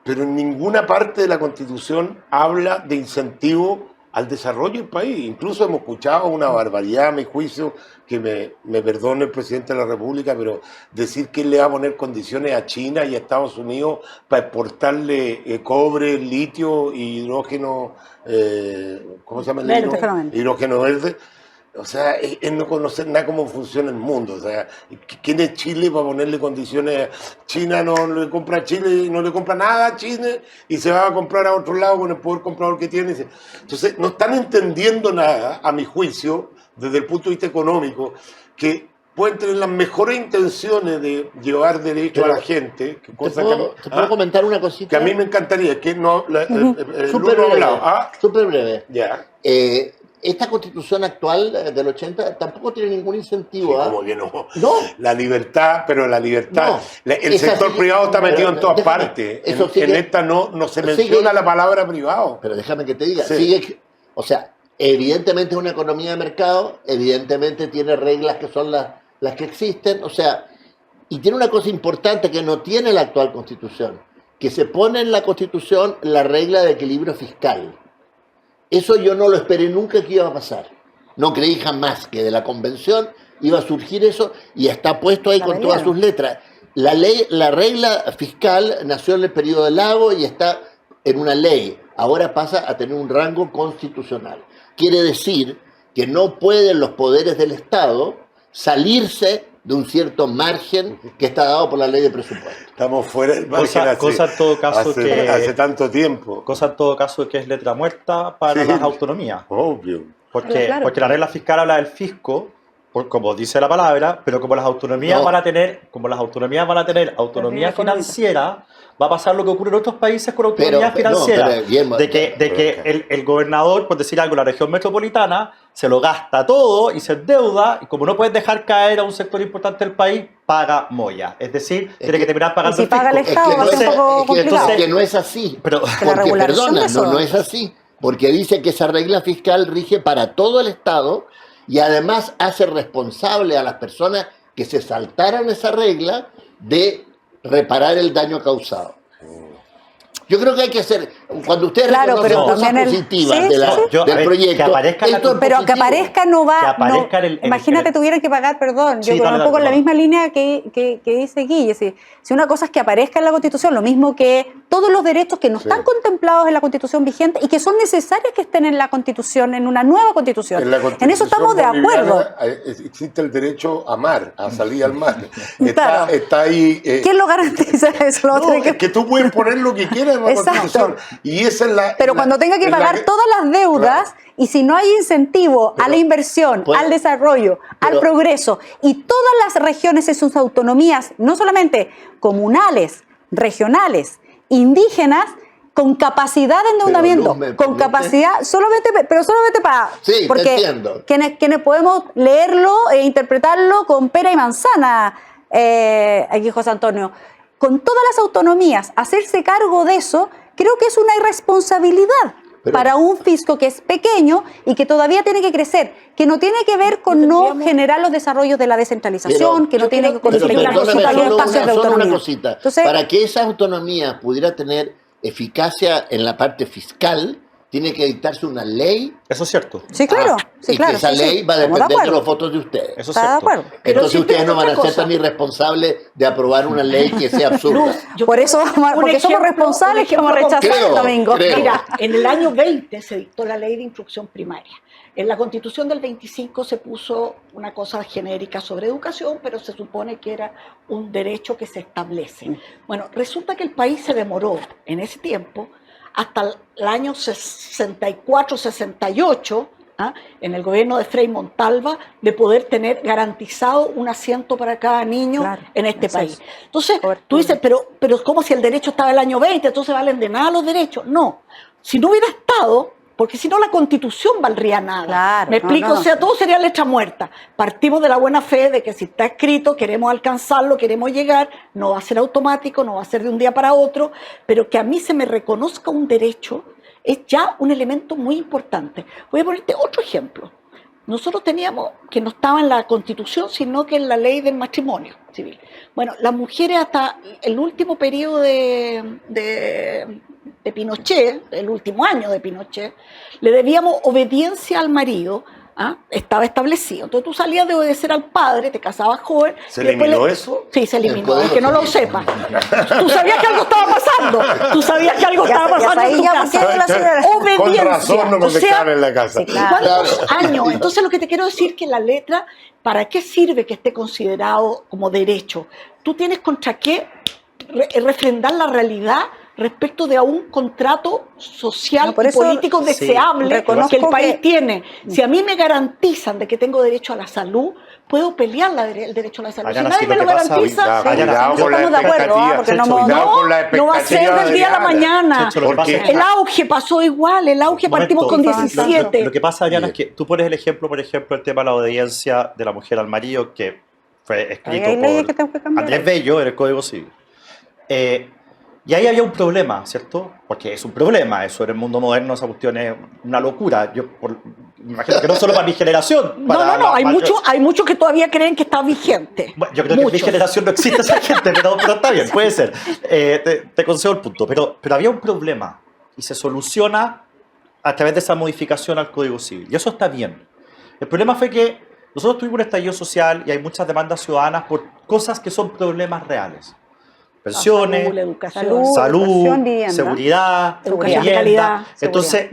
A: Pero en ninguna parte de la Constitución habla de incentivo al desarrollo del país. Incluso hemos escuchado una barbaridad, a mi juicio, que me perdone el presidente de la República, pero decir que él le va a poner condiciones a China y a Estados Unidos para exportarle cobre, litio, hidrógeno, ¿cómo se llama el hidrógeno verde? O sea, es no conocer nada cómo funciona el mundo. O sea, ¿quién es Chile para ponerle condiciones? China no le compra a Chile, no le compra nada a Chile y se va a comprar a otro lado con el poder comprador que tiene. Entonces, no están entendiendo nada, a mi juicio, desde el punto de vista económico, que pueden tener las mejores intenciones de llevar derecho a la gente.
F: ¿Te puedo comentar una cosita?
A: Que a mí me encantaría, que no...
F: Súper breve. Súper breve.
A: Ya.
F: Esta constitución actual del 80 tampoco tiene ningún incentivo.
A: Sí,
F: ¿ah?
A: como que no.
F: No.
A: La libertad, pero la libertad.
F: No.
A: El sector privado está metido en todas
F: déjame,
A: partes.
F: eso
A: En esta no se menciona la palabra privado.
F: Pero déjame que te diga.
A: Sí.
F: O sea, evidentemente es una economía de mercado, evidentemente tiene reglas que son las que existen. O sea, y tiene una cosa importante que no tiene la actual constitución, que se pone en la constitución la regla de equilibrio fiscal. Eso yo no lo esperé nunca que iba a pasar. No creí jamás que de la convención iba a surgir eso, y está puesto ahí con todas sus letras. La regla fiscal nació en el periodo de Lago y está en una ley. Ahora pasa a tener un rango constitucional. Quiere decir que no pueden los poderes del Estado salirse de un cierto margen que está dado por la ley de presupuesto.
A: Estamos fuera del margen
E: cosa en todo caso
A: hace tanto tiempo.
E: Cosa en todo caso que es letra muerta para las autonomías.
A: Obvio.
E: Porque la regla fiscal habla del fisco, como dice la palabra, pero como las autonomías
F: No.
E: van a tener, autonomía financiera, va a pasar lo que ocurre en otros países con autonomía financiera.
F: Guillermo,
E: de que el gobernador, por decir algo, la región metropolitana, se lo gasta todo y se endeuda, y como no puedes dejar caer a un sector importante del país, paga moya. Es decir, tiene que terminar pagando
D: y si paga el
E: fisco.
D: Estado, va a ser un poco complicado.
F: Es que no es así.
E: Pero-
D: Que la
F: Porque,
D: regulación
F: perdona,
D: de eso.
F: no es así. Porque dice que esa regla fiscal rige para todo el Estado y además hace responsable a las personas que se saltaran esa regla de reparar el daño causado. Yo creo que hay que hacer, cuando ustedes
D: Claro,
F: reconocen
D: pero
F: cosas
D: también
F: positivas
D: sí,
F: de la-
D: sí, sí.
E: Yo, a
F: del
E: ver,
F: proyecto,
E: que aparezca la-
F: esto es
D: Pero que
F: positivo.
D: aparezca no va.
E: Que aparezca
D: no,
E: el-
D: imagínate, tuvieran que pagar, perdón,
E: Sí,
D: yo creo
E: dale,
D: un poco en la
E: dale,
D: misma línea que dice Guille. Si una cosa es que aparezca en la Constitución, lo mismo que todos los derechos que no están contemplados en la Constitución vigente y que son necesarios que estén en la Constitución, en una nueva Constitución.
A: En la
D: En
A: Constitución
D: eso estamos de
A: boliviana,
D: acuerdo.
A: Existe el derecho a mar, a salir al mar.
D: Claro.
A: Está ahí.
D: ¿Quién lo garantiza eso? Lo
A: No,
D: tiene que-
A: es que tú puedes poner lo que quieras en la
D: Exacto.
A: Constitución. Y esa es la.
D: Pero cuando tenga que pagar todas las deudas y si no hay incentivo a la inversión,
F: pues,
D: al desarrollo, al
F: pero-
D: progreso y todas las regiones en sus autonomías, no solamente comunales, regionales, indígenas, con capacidad de endeudamiento,
F: Luz, ¿me
D: con
F: permite?
D: capacidad, solamente para...
F: Sí, te
D: porque
F: entiendo.
D: quienes podemos leerlo e interpretarlo con pera y manzana, aquí José Antonio, con todas las autonomías, hacerse cargo de eso, creo que es una irresponsabilidad para un fisco que es pequeño y que todavía tiene que crecer, que no tiene que ver con no
C: Tendríamos-
D: generar los desarrollos de la descentralización, que no
C: yo
D: tiene
C: creo-
D: que
F: Pero
D: construir
F: perdóname,
D: los
F: solo
D: espacios de
F: solo una
D: autonomía.
F: cosita.
D: Entonces,
F: Para que esa autonomía pudiera tener eficacia en la parte fiscal, tiene que dictarse una ley.
E: Eso es cierto.
D: sí, claro, sí,
F: y
D: claro.
F: que esa
D: sí, sí.
F: ley va a
D: Estamos
F: depender de los
D: acuerdo.
F: votos de ustedes.
E: Eso es
D: Está de
E: cierto.
D: acuerdo.
C: Pero
F: Entonces
C: sí
F: ustedes
C: tengo
F: no van a
C: otra
F: ser
C: cosa.
F: tan irresponsables de aprobar una ley que sea absurda.
C: Luz, yo
D: Por
C: creo
D: eso,
C: que un
D: porque somos
C: ejemplo-
D: responsables
C: un
D: que vamos a
C: ejemplo
D: rechazar
F: Creo,
D: el domingo.
F: creo.
C: Mira, en el año 20 se dictó la ley de instrucción primaria. En la Constitución del 25 se puso una cosa genérica sobre educación, pero se supone que era un derecho que se establece. Bueno, resulta que el país se demoró en ese tiempo hasta el año 64-68, en el gobierno de Frei Montalva, de poder tener garantizado un asiento para cada niño
D: Claro,
C: en este
D: eso
C: país.
D: es.
C: Entonces,
D: Cobertura.
C: tú dices, pero es como si el derecho estaba el año 20, entonces valen de nada los derechos. No, si no hubiera estado, porque si no la Constitución valdría nada.
D: Claro,
C: ¿Me
D: no,
C: explico?
D: no.
C: O sea, todo sería letra muerta. Partimos de la buena fe de que si está escrito, queremos alcanzarlo, queremos llegar, no va a ser automático, no va a ser de un día para otro, pero que a mí se me reconozca un derecho es ya un elemento muy importante. Voy a ponerte otro ejemplo. Nosotros teníamos, que no estaba en la Constitución, sino que en la ley del matrimonio civil. Bueno, las mujeres hasta el último periodo de Pinochet, el último año de Pinochet, le debíamos obediencia al marido, estaba establecido. Entonces tú salías de obedecer al padre, te casabas joven.
A: ¿Se
C: y después
A: eliminó eso?
C: Sí, se eliminó,
F: poder
C: aunque no lo sepas. Tú sabías que algo estaba pasando. Tú sabías que algo estaba pasando en tu
D: ya,
C: casa.
D: porque la señora-
C: Obediencia.
A: Con razón no me
C: O sea,
A: dejaban en la casa.
D: sí, claro.
C: ¿Cuántos
F: Claro.
C: años? Entonces lo que te quiero decir es que la letra, ¿para qué sirve que esté considerado como derecho? Tú tienes contra qué refrendar la realidad respecto de a un contrato social
D: No, por
C: y
D: eso,
C: político
E: sí,
C: deseable
D: reconozco
C: que el país
D: que-
C: tiene. Si a mí me garantizan de que tengo derecho a la salud, puedo pelear el derecho a la salud.
E: Ariana,
C: si nadie
E: sí,
C: me
E: lo
C: lo
E: que pasa,
C: garantiza,
A: Cuidado con la
D: estamos de acuerdo,
A: expectativa.
D: porque no
A: Cuidado con la
C: no va a ser
A: expectativa
C: del día a la
A: de Ariana.
C: mañana.
E: Checho, lo que
A: Porque-
E: pasa es-
C: El auge pasó igual, el auge
E: Momento.
C: partimos con
D: Lo
C: 17.
E: Lo que pasa, Ariana, es que tú pones el ejemplo, por ejemplo, el tema de la obediencia de la mujer al marido, que fue escrito
D: Hay leyes que
E: por
D: tengo que cambiar.
E: Andrés Bello en el Código Civil. Y ahí había un problema, ¿cierto? Porque es un problema, eso en el mundo moderno, esa cuestión es una locura. Me imagino que no solo para mi generación.
C: No, hay muchos que todavía creen que está vigente.
E: Bueno, yo creo que en mi
C: Muchos.
E: generación no existe esa gente, pero está bien, puede ser. Te concedo el punto. Pero había un problema y se soluciona a través de esa modificación al Código Civil. Y eso está bien. El problema fue que nosotros tuvimos un estallido social y hay muchas demandas ciudadanas por cosas que son problemas reales. Pensiones,
C: Salud, la educación.
E: salud,
D: educación, vivienda.
E: seguridad,
C: Educación de
E: vivienda.
C: calidad,
E: Entonces,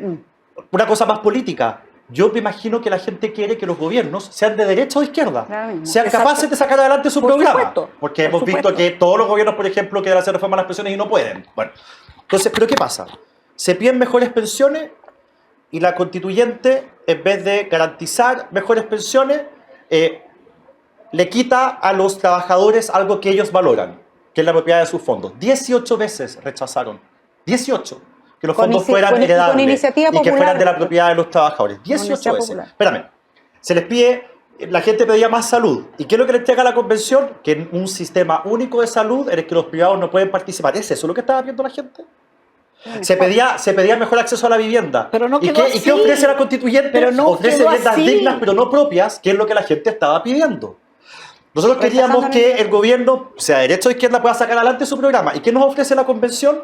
E: una cosa más política. Yo me imagino que la gente quiere que los gobiernos sean de derecha o de izquierda,
D: Claro mismo.
E: sean
C: Exacto.
E: capaces de sacar adelante su
C: Por
E: programa.
C: supuesto,
E: Porque
C: por
E: hemos visto
C: supuesto.
E: que todos los gobiernos, por ejemplo, quieren hacer reforma a las pensiones y no pueden. Bueno, entonces, ¿pero qué pasa? Se piden mejores pensiones y la constituyente, en vez de garantizar mejores pensiones, le quita a los trabajadores algo que ellos valoran, que es la propiedad de sus fondos. 18 veces rechazaron. 18. Que los fondos fueran heredables
D: iniciativa
E: y que
D: popular,
E: fueran de la propiedad de los trabajadores. 18 veces.
D: popular.
E: Espérame. Se les pide, la gente pedía más salud. ¿Y qué es lo que le entrega la convención? Que en un sistema único de salud en el que los privados no pueden participar. ¿Es eso lo que estaba viendo la gente? Se pedía mejor acceso a la vivienda.
C: Pero no
E: ¿Y
C: quedó
E: qué
C: así.
E: ofrece la constituyente?
C: Pero no
E: ofrece
C: quedó
E: viviendas
C: así.
E: dignas pero no propias, que es lo que la gente estaba pidiendo. Nosotros queríamos que el gobierno, sea derecha o izquierda, pueda sacar adelante su programa. ¿Y qué nos ofrece la convención?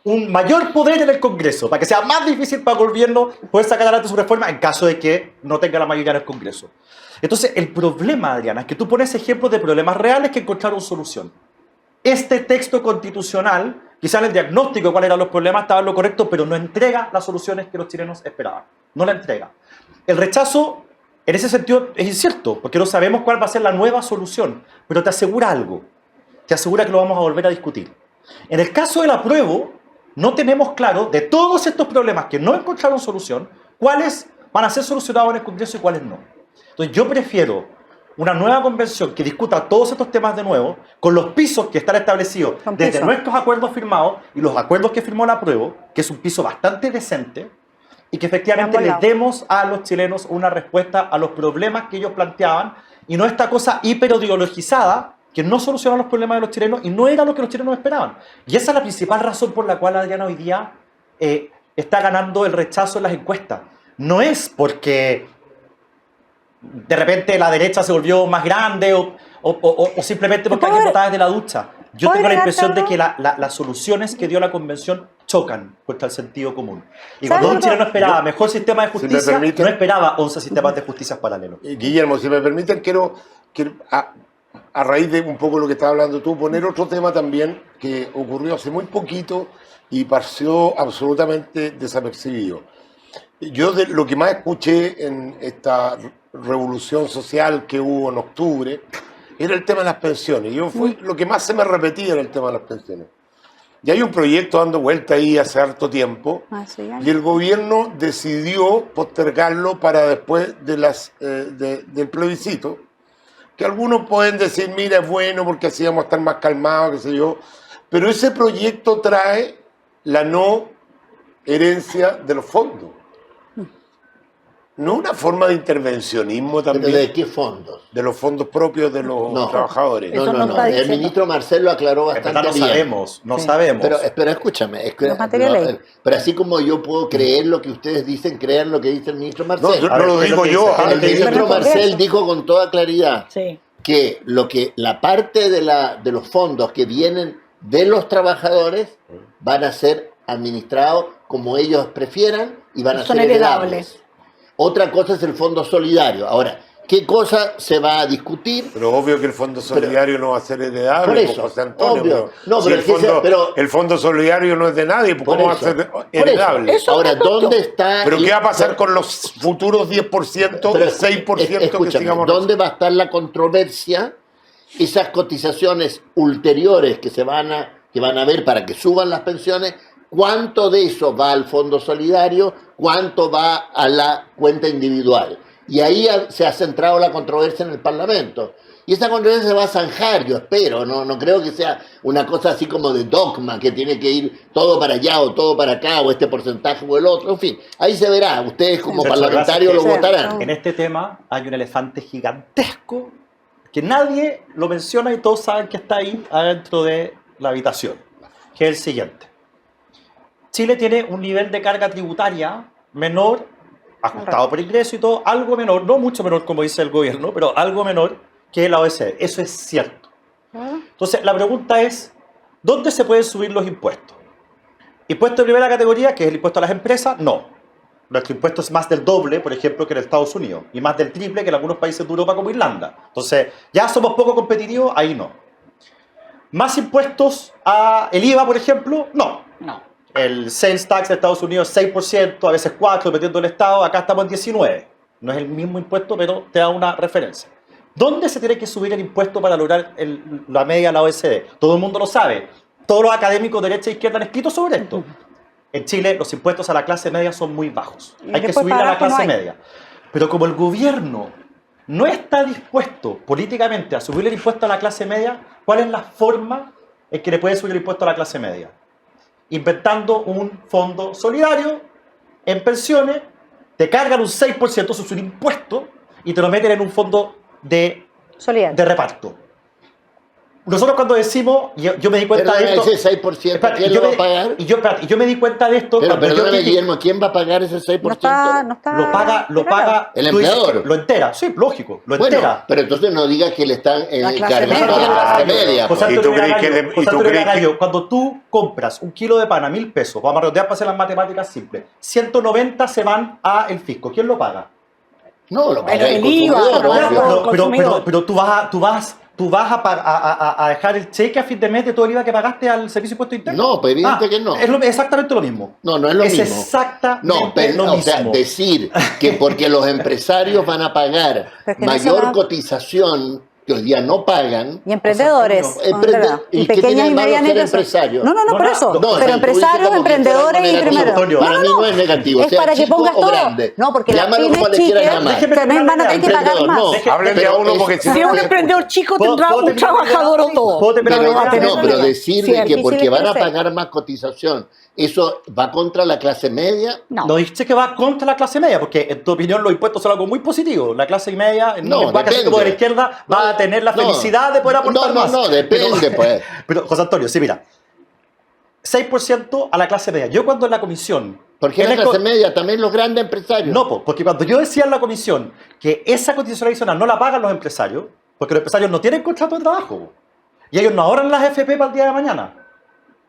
E: Un mayor poder en el Congreso, para que sea más difícil para el gobierno poder sacar adelante su reforma en caso de que no tenga la mayoría en el Congreso. Entonces, el problema, Adriana, es que tú pones ejemplos de problemas reales que encontraron solución. Este texto constitucional, quizás en el diagnóstico de cuáles eran los problemas estaba en lo correcto, pero no entrega las soluciones que los chilenos esperaban. No la entrega. El rechazo, en ese sentido, es incierto, porque no sabemos cuál va a ser la nueva solución, pero te asegura algo. Te asegura que lo vamos a volver a discutir. En el caso del apruebo, no tenemos claro de todos estos problemas que no encontraron solución, cuáles van a ser solucionados en el Congreso y cuáles no. Entonces yo prefiero una nueva convención que discuta todos estos temas de nuevo, con los pisos que están establecidos desde nuestros acuerdos firmados y los acuerdos que firmó la apruebo, que es un piso bastante decente, y que efectivamente le demos a los chilenos una respuesta a los problemas que ellos planteaban, y no esta cosa hiperideologizada que no soluciona los problemas de los chilenos y no era lo que los chilenos esperaban. Y esa es la principal razón por la cual Adriana hoy día está ganando el rechazo en las encuestas. No es porque de repente la derecha se volvió más grande o simplemente porque alguien votaba desde la ducha. Yo tengo la impresión de que las soluciones que dio la convención chocan contra el sentido común. Y cuando un chileno esperaba mejor sistema de justicia, no esperaba 11 sistemas de justicia paralelos.
A: Guillermo, si me permiten, quiero a raíz de un poco lo que estabas hablando tú, poner otro tema también que ocurrió hace muy poquito y pasó absolutamente desapercibido. Yo de lo que más escuché en esta revolución social que hubo en octubre era el tema de las pensiones. Lo que más se me repetía era el tema de las pensiones. Y hay un proyecto dando vuelta ahí hace harto tiempo y el gobierno decidió postergarlo para después de del plebiscito, que algunos pueden decir, mira, es bueno porque así vamos a estar más calmados, qué sé yo, pero ese proyecto trae la no herencia de los fondos. ¿No una forma de intervencionismo también?
F: ¿Pero de qué fondos?
A: De los fondos propios de los trabajadores.
F: No. El ministro Marcelo aclaró bastante bien.
E: No sabemos.
F: Pero escúchame. Pero así como yo puedo creer lo que ustedes dicen, crean lo que dice el ministro Marcelo.
A: No lo digo yo.
F: El ministro Marcel dijo con toda claridad que la parte de los fondos que vienen de los trabajadores van a ser administrados como ellos prefieran y van a ser heredables. Otra cosa es el fondo solidario. Ahora, ¿qué cosa se va a discutir?
A: Pero obvio que el fondo solidario no va a ser heredable,
F: por eso,
A: José Antonio.
F: Obvio.
A: El fondo solidario no es de nadie, ¿cómo va a ser heredable?
F: Ahora, ¿dónde está?
A: ¿Pero qué va a pasar con los futuros 10%, 6% que sigamos?
F: ¿Dónde va a estar la controversia? Esas cotizaciones ulteriores que van a ver para que suban las pensiones, ¿cuánto de eso va al fondo solidario? ¿Cuánto va a la cuenta individual? Y ahí se ha centrado la controversia en el Parlamento. Y esa controversia se va a zanjar, yo espero. No creo que sea una cosa así como de dogma, que tiene que ir todo para allá o todo para acá, o este porcentaje o el otro. En fin, ahí se verá. Ustedes como parlamentarios lo votarán.
E: En este tema hay un elefante gigantesco que nadie lo menciona y todos saben que está ahí adentro de la habitación, que es el siguiente. Chile tiene un nivel de carga tributaria menor, ajustado por ingreso y todo, algo menor, no mucho menor como dice el gobierno, pero algo menor que la OECD. Eso es cierto. Entonces, la pregunta es, ¿dónde se pueden subir los impuestos? ¿Impuesto de primera categoría, que es el impuesto a las empresas? No. Nuestro impuesto es más del doble, por ejemplo, que en Estados Unidos, y más del triple que en algunos países de Europa como Irlanda. Entonces, ¿ya somos poco competitivos? Ahí no. ¿Más impuestos a el IVA, por ejemplo? No. El sales tax de Estados Unidos es 6%, a veces 4%, dependiendo del estado. Acá estamos en 19%. No es el mismo impuesto, pero te da una referencia. ¿Dónde se tiene que subir el impuesto para lograr la media de la OECD? Todo el mundo lo sabe. Todos los académicos de derecha e izquierda han escrito sobre esto. En Chile los impuestos a la clase media son muy bajos. Hay que subir a la clase media. Pero como el gobierno no está dispuesto políticamente a subirle el impuesto a la clase media, ¿cuál es la forma en que le puede subir el impuesto a la clase media? Inventando un fondo solidario en pensiones, te cargan un 6%, eso es un impuesto, y te lo meten en un fondo de reparto. Nosotros cuando decimos, yo me di cuenta de esto...
F: ese 6%, ¿quién lo va a pagar?
E: Y yo me di cuenta de esto...
F: Pero perdóname, Guillermo, ¿quién va a pagar ese 6%?
D: No está
E: Lo paga
F: el
E: tú dices
F: empleador.
E: que lo entera, sí, lógico, lo
F: Bueno,
E: entera.
F: pero entonces no digas que le están
C: clase
F: cargando a
C: media.
F: la clase media.
E: José
A: ¿Y
E: Antonio
A: tú crees que
E: Gallo,
A: de- y
E: José
A: tú
E: Antonio
A: crees que-
E: Gallo, cuando tú compras un kilo de pan a 1.000 pesos, vamos a redondear para hacer las matemáticas simples, 190 se van a el fisco. ¿Quién lo paga?
F: No, lo paga
C: Pero
F: el
C: el IVA,
F: consumidor.
C: no,
F: obvio.
C: no. consumidor.
E: Pero tú vas a dejar el cheque a fin de mes de todo el IVA que pagaste al Servicio de Impuesto Interno.
F: No, pues evidente que no.
E: Es exactamente lo mismo.
F: No, no es lo mismo.
E: Exactamente
F: No, pero,
E: lo
F: o sea,
E: mismo.
F: decir que porque los empresarios van a pagar
D: Pero es que no se
F: mayor
D: va-
F: cotización que hoy día no pagan.
D: Y emprendedores,
F: ¿Y
D: y
F: qué
D: pequeñas
F: tiene de
D: y
F: malo
D: medianas
F: ser
D: empresas.
F: empresario?
D: No,
E: No,
D: por
E: no,
D: eso.
E: no,
F: o sea,
D: pero
F: tú
D: empresarios,
F: dices como que
D: emprendedores
F: fuera
D: y
F: algo negativo.
D: primeros.
F: Para mí no es negativo,
D: Es
F: sea
D: para que
F: chico
D: pongas
F: o
D: todo.
F: grande.
D: No, porque las
F: Llámalo como
D: pymes
F: le quieras
D: chicas
F: llamar.
E: Déjeme
D: también van a tener que pagar
F: Emprendedor,
D: más.
F: no.
A: Hablen de
F: Pero
A: uno
F: es-
A: porque si
C: Si
A: no...
C: un emprendedor chico
E: ¿Puedo
C: tendrá un
E: terminar?
C: trabajador o dos.
E: ¿Puedo terminar?
F: Pero,
C: va a tener
F: no, pero
C: problema.
F: decir
C: Sí,
F: de que
D: difícil
F: porque
D: de
F: van a
D: crecer.
F: pagar más cotización, eso va contra la clase media.
E: No dice que va contra la clase media, porque en tu opinión los impuestos son algo muy positivo. La clase media, en
F: No,
E: un lenguaje así
F: depende.
E: como de la izquierda, va a tener la
F: No.
E: felicidad de poder aportar más.
F: No, depende, pues.
E: Pero, José Antonio, sí, mira. 6% a la clase media. Yo cuando en la comisión...
F: Porque
E: en
F: la
E: el
F: clase
E: co-
F: media también los grandes empresarios.
E: No, porque cuando yo decía en la comisión que esa cotización adicional no la pagan los empresarios, porque los empresarios no tienen contrato de trabajo, y ellos no ahorran las FP para el día de mañana.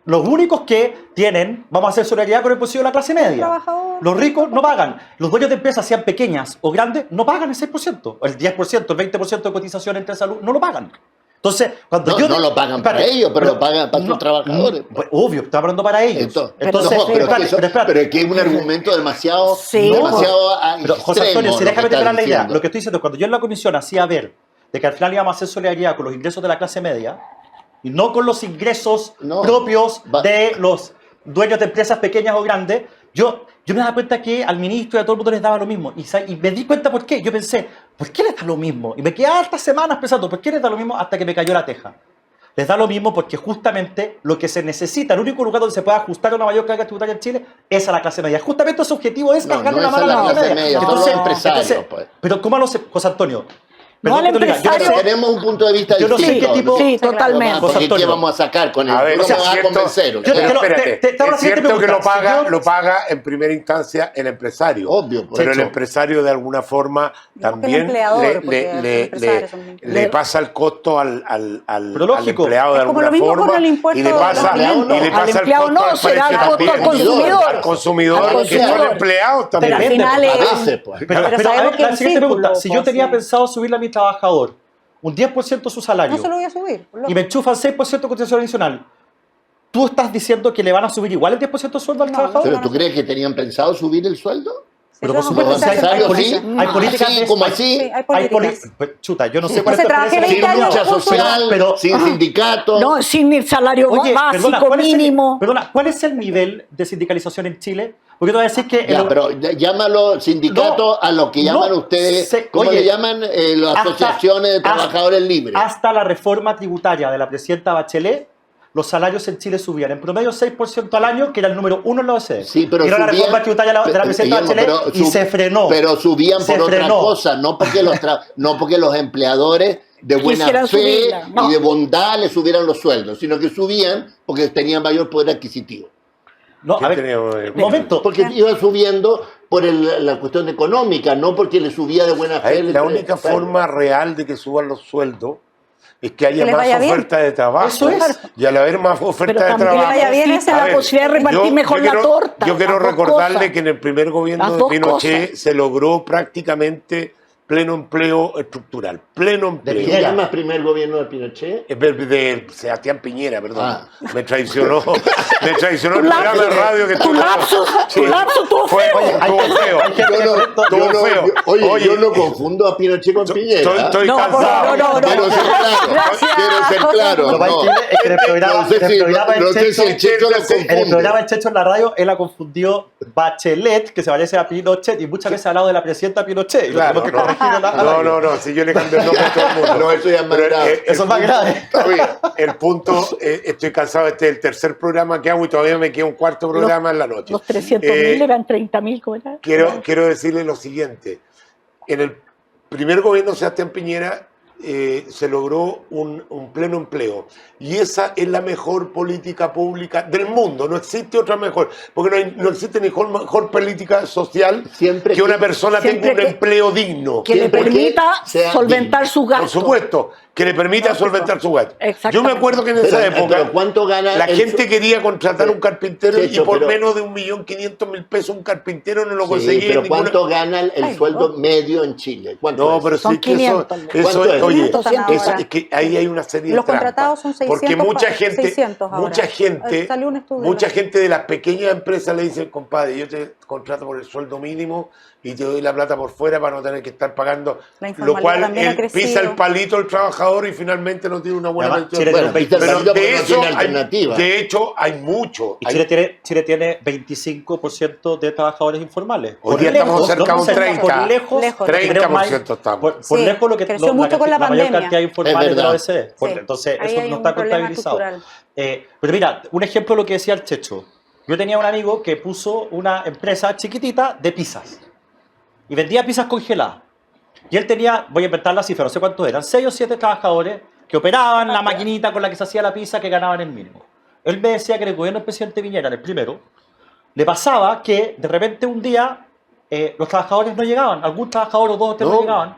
E: Los únicos que tienen, vamos a hacer solidaridad con el bolsillo de la clase media.
D: trabajador.
E: Los ricos no pagan. Los dueños de empresas, sean pequeñas o grandes, no pagan el 6%. El 10%, el 20% de cotización entre salud, no lo pagan. Entonces, cuando
F: No,
E: yo...
F: no lo pagan para ellos, pero lo pagan para sus trabajadores.
E: Pues, obvio, está hablando para ellos.
F: Entonces, no, pero,
E: espérate,
F: pero es que es un argumento demasiado,
C: Sí,
F: demasiado
E: Pero, José Antonio,
F: extremo
E: si
F: lo
E: déjame
F: que estás
E: terminar la idea.
F: diciendo.
E: Lo que estoy diciendo es cuando yo en la comisión hacía ver de que al final íbamos a hacer solidaridad con los ingresos de la clase media y no con los ingresos
F: No.
E: propios
F: Va-
E: de los dueños de empresas pequeñas o grandes, yo me daba cuenta que al ministro y a todo el mundo les daba lo mismo. Y me di cuenta por qué. Yo pensé, ¿por qué les da lo mismo? Y me quedé hartas semanas pensando, ¿por qué les da lo mismo? Hasta que me cayó la teja. Les da lo mismo porque justamente lo que se necesita, el único lugar donde se puede ajustar una mayor carga tributaria en Chile es a la clase media. Justamente su objetivo es
F: No,
E: cargarle
F: no
E: la
F: es
E: mano
F: a la
E: a la
F: clase
E: media.
F: media, son los empresarios, pues.
E: Pero ¿cómo lo sé, José Antonio?
C: No
E: Perdón
C: al
E: que te lo diga, yo no
C: empresario.
E: sé-
F: Tenemos un punto de vista
E: Yo no sé
F: distinto.
E: qué tipo-
C: Sí,
D: Sí, claro.
C: totalmente.
F: Porque ¿qué
E: Antonio.
F: vamos a sacar con él?
A: A ver,
F: ¿Cómo
A: o sea,
F: vas a
A: cierto-
F: convencer?
E: Yo
A: Pero
E: te lo-
A: espérate,
E: te hago la
A: es
E: siguiente
A: cierto que
E: pregunta. Si yo-
A: lo paga en primera instancia el empresario.
F: Obvio, por
A: pero el
F: eso.
A: empresario de alguna forma
D: que el
A: también
D: empleador, porque los empresarios son-
A: le pasa el costo al
E: Pero lógico.
A: empleado de
D: Es como
A: alguna
D: lo mismo
A: forma
D: con el impuesto
A: y le
D: de
A: pasa,
F: los alimentos.
A: y le
C: Al
A: pasa el
C: empleado
A: costo
C: no,
A: al
C: será
A: precio
C: el costo
A: también.
C: al consumidor.
A: Al consumidor,
C: Al
A: que son
C: consumidor.
A: empleados también.
C: Pero al
E: Depende,
C: final
F: A
C: es...
F: veces, pues.
E: Pero
D: Pero
E: a
D: sabemos
E: ver,
D: que
E: la
D: es
E: siguiente
D: círculo,
E: pregunta. Si yo
D: pues,
E: tenía
D: sí.
E: pensado subirle a mi trabajador un 10% de su salario
D: No se lo voy a subir.
E: y me enchufan 6% de cotización adicional, ¿tú estás diciendo que le van a subir igual el 10% de sueldo al
D: No,
E: trabajador?
F: ¿Pero tú crees que tenían pensado subir el sueldo?
E: Pero
D: Eso
E: por
D: es
E: supuesto,
D: un
E: si hay,
F: empresarios,
D: porcentaje.
F: sí.
E: hay políticas
F: Así
E: de-
F: como
E: hay-
F: así.
D: Sí, hay
E: hay
D: políticas.
E: pues, chuta, yo no sé cuál
D: No
E: es
D: se
E: tu
D: trabaje
E: experiencia,
D: 20
F: Sin
D: años
F: lucha social,
E: pero-
F: sin sindicato.
C: No, sin el salario
E: Oye,
C: básico
E: perdona, ¿cuál es el-
C: mínimo.
E: perdona, ¿cuál es el nivel de sindicalización en Chile? Porque te voy a decir que...
F: Ya,
E: el-
F: pero llámalo sindicato
E: No,
F: a lo que
E: no,
F: llaman ustedes, ¿cómo
E: oye,
F: le llaman? Las
E: hasta-
F: asociaciones de trabajadores libres.
E: Hasta la reforma tributaria de la presidenta Bachelet, los salarios en Chile subían en promedio 6% al año, que era el número 1 en la OCDE.
F: Sí, pero
E: y era la
F: subían-
E: reforma tributaria de la presidenta
F: Guillermo,
E: Bachelet
F: pero
E: y se frenó.
F: Pero subían
E: Se
F: por otra
E: frenó.
F: cosa, no porque no porque los empleadores de buena
C: Quisieran
F: fe
C: subirla, no.
F: y de bondad les subieran los sueldos, sino que subían porque tenían mayor poder adquisitivo.
E: No,
A: ¿Qué
E: a ver,
A: tenemos?
E: un momento.
F: Porque iban subiendo por la cuestión económica, no porque le subía de buena fe.
A: La única forma real de que suban los sueldos es que haya
D: Que les
A: más
D: vaya bien.
A: oferta de trabajo.
E: Eso es.
A: Y al haber más oferta
C: Pero
A: de
C: también
A: trabajo.
D: vaya bien
C: existe
A: A
C: la
A: ver,
C: posibilidad de repartir mejor la torta.
A: Yo quiero
C: las dos
A: recordarle
C: cosas.
A: que en el primer gobierno
C: Las
A: de
C: dos
A: Pinochet
C: cosas.
A: se logró prácticamente pleno empleo estructural. Pleno
F: ¿De
A: empleo.
F: quién llama primer gobierno de Pinochet?
A: De Sebastián Piñera, perdón.
F: Ah.
A: Me traicionó el
C: Tu
A: programa de radio que
C: tu
A: estuvo.
C: lapsus estuvo
A: Fue,
C: feo.
A: estuvo feo. Estuvo feo.
F: Oye, yo no confundo a Pinochet con Piñera.
A: Estoy
C: No,
A: cansado.
C: no.
F: Quiero ser claro.
D: Gracias.
F: Quiero ser claro.
E: Lo que pasa es que en el programa,
F: No sé
E: en el
F: si-
E: programa
F: no
E: del
F: sé si el Checho lo
E: en el
F: confunde.
E: programa del Checho en la radio, él ha confundido Bachelet, que se parece a Pinochet, y muchas veces ha hablado de la presidenta Pinochet. Y lo
A: Claro,
E: tenemos que
A: no,
E: elegir
A: No, si yo le cambio el nombre a todo el mundo.
F: No, eso ya es más
A: Pero,
F: grave.
E: Eso es más grave.
A: Oye, el punto, estoy cansado, este es el tercer programa que hago y todavía me queda un cuarto programa en la noche.
C: Los 300.000 eran 30.000, ¿cómo era?
A: Quiero decirle lo siguiente. En el primer gobierno de Sebastián Piñera se logró un pleno empleo. Y esa es la mejor política pública del mundo. No existe otra mejor. Porque no existe mejor política social
F: Siempre
A: que una
F: que-
A: persona
C: siempre
A: tenga un
C: que-
A: empleo digno.
C: Que le
F: Siempre que
C: permita
F: sea
C: solventar
F: digno.
C: sus
A: Por
C: gastos.
A: supuesto, que le permita solventar su gasto. Yo me
C: Exactamente.
A: acuerdo que en esa
F: Pero,
A: época
F: ¿cuánto gana
A: la
F: el
A: gente
F: su-
A: quería contratar un carpintero
F: Checho,
A: y por
F: pero-
A: menos de 1.500.000 pesos un carpintero no lo
F: Sí,
A: conseguía.
F: pero
A: en ninguna-
F: ¿cuánto gana el sueldo medio en Chile? ¿Cuánto
A: No,
F: es?
A: pero
C: Son
A: sí que eso,
C: 500.
F: ¿Cuánto es?
A: oye,
C: 500
A: eso- es que ahí hay una serie de
D: Los
A: trampas.
D: contratados son 600
A: Porque mucha gente,
D: 600 ahora. Salió un estudio.
A: mucha gente de las pequeñas empresas le dicen, compadre, yo te contrato por el sueldo mínimo y te doy la plata por fuera para no tener que estar pagando.
D: La
A: Lo
D: informalidad
A: cual
D: también ha
A: él
D: crecido.
A: pisa el palito al trabajador y finalmente no tiene una buena
E: Además,
A: pensión.
E: Chile
F: Bueno,
E: tiene un
F: viste el
E: 25%.
F: palito porque no
A: eso
F: tiene
A: hay,
F: alternativa.
A: de hecho, hay mucho.
E: Y
A: Hay-
E: Chile tiene 25% de trabajadores informales.
A: Hoy día estamos cerca de un 30.
E: Por lejos,
D: Lejos.
A: 30% estamos.
E: Por
D: Sí,
E: lejos lo que
D: creció mucho con la
E: mayor
D: pandemia.
E: cantidad de
F: Es
E: informales de la
F: verdad.
E: OECD.
D: Sí.
E: Entonces,
D: Ahí
E: eso
D: hay
E: no
D: un
E: está
D: problema
E: contabilizado.
D: estructural.
E: Pero mira, un ejemplo de lo que decía el Checho. Yo tenía un amigo que puso una empresa chiquitita de pizzas y vendía pizzas congeladas. Y él tenía, voy a inventar la cifra, no sé cuántos eran, 6 o 7 trabajadores que operaban la maquinita con la que se hacía la pizza que ganaban el mínimo. Él me decía que en el gobierno del presidente Piñera, en el primero, le pasaba que de repente un día los trabajadores no llegaban, algún trabajador o 2 o 3 no
A: No.
E: llegaban.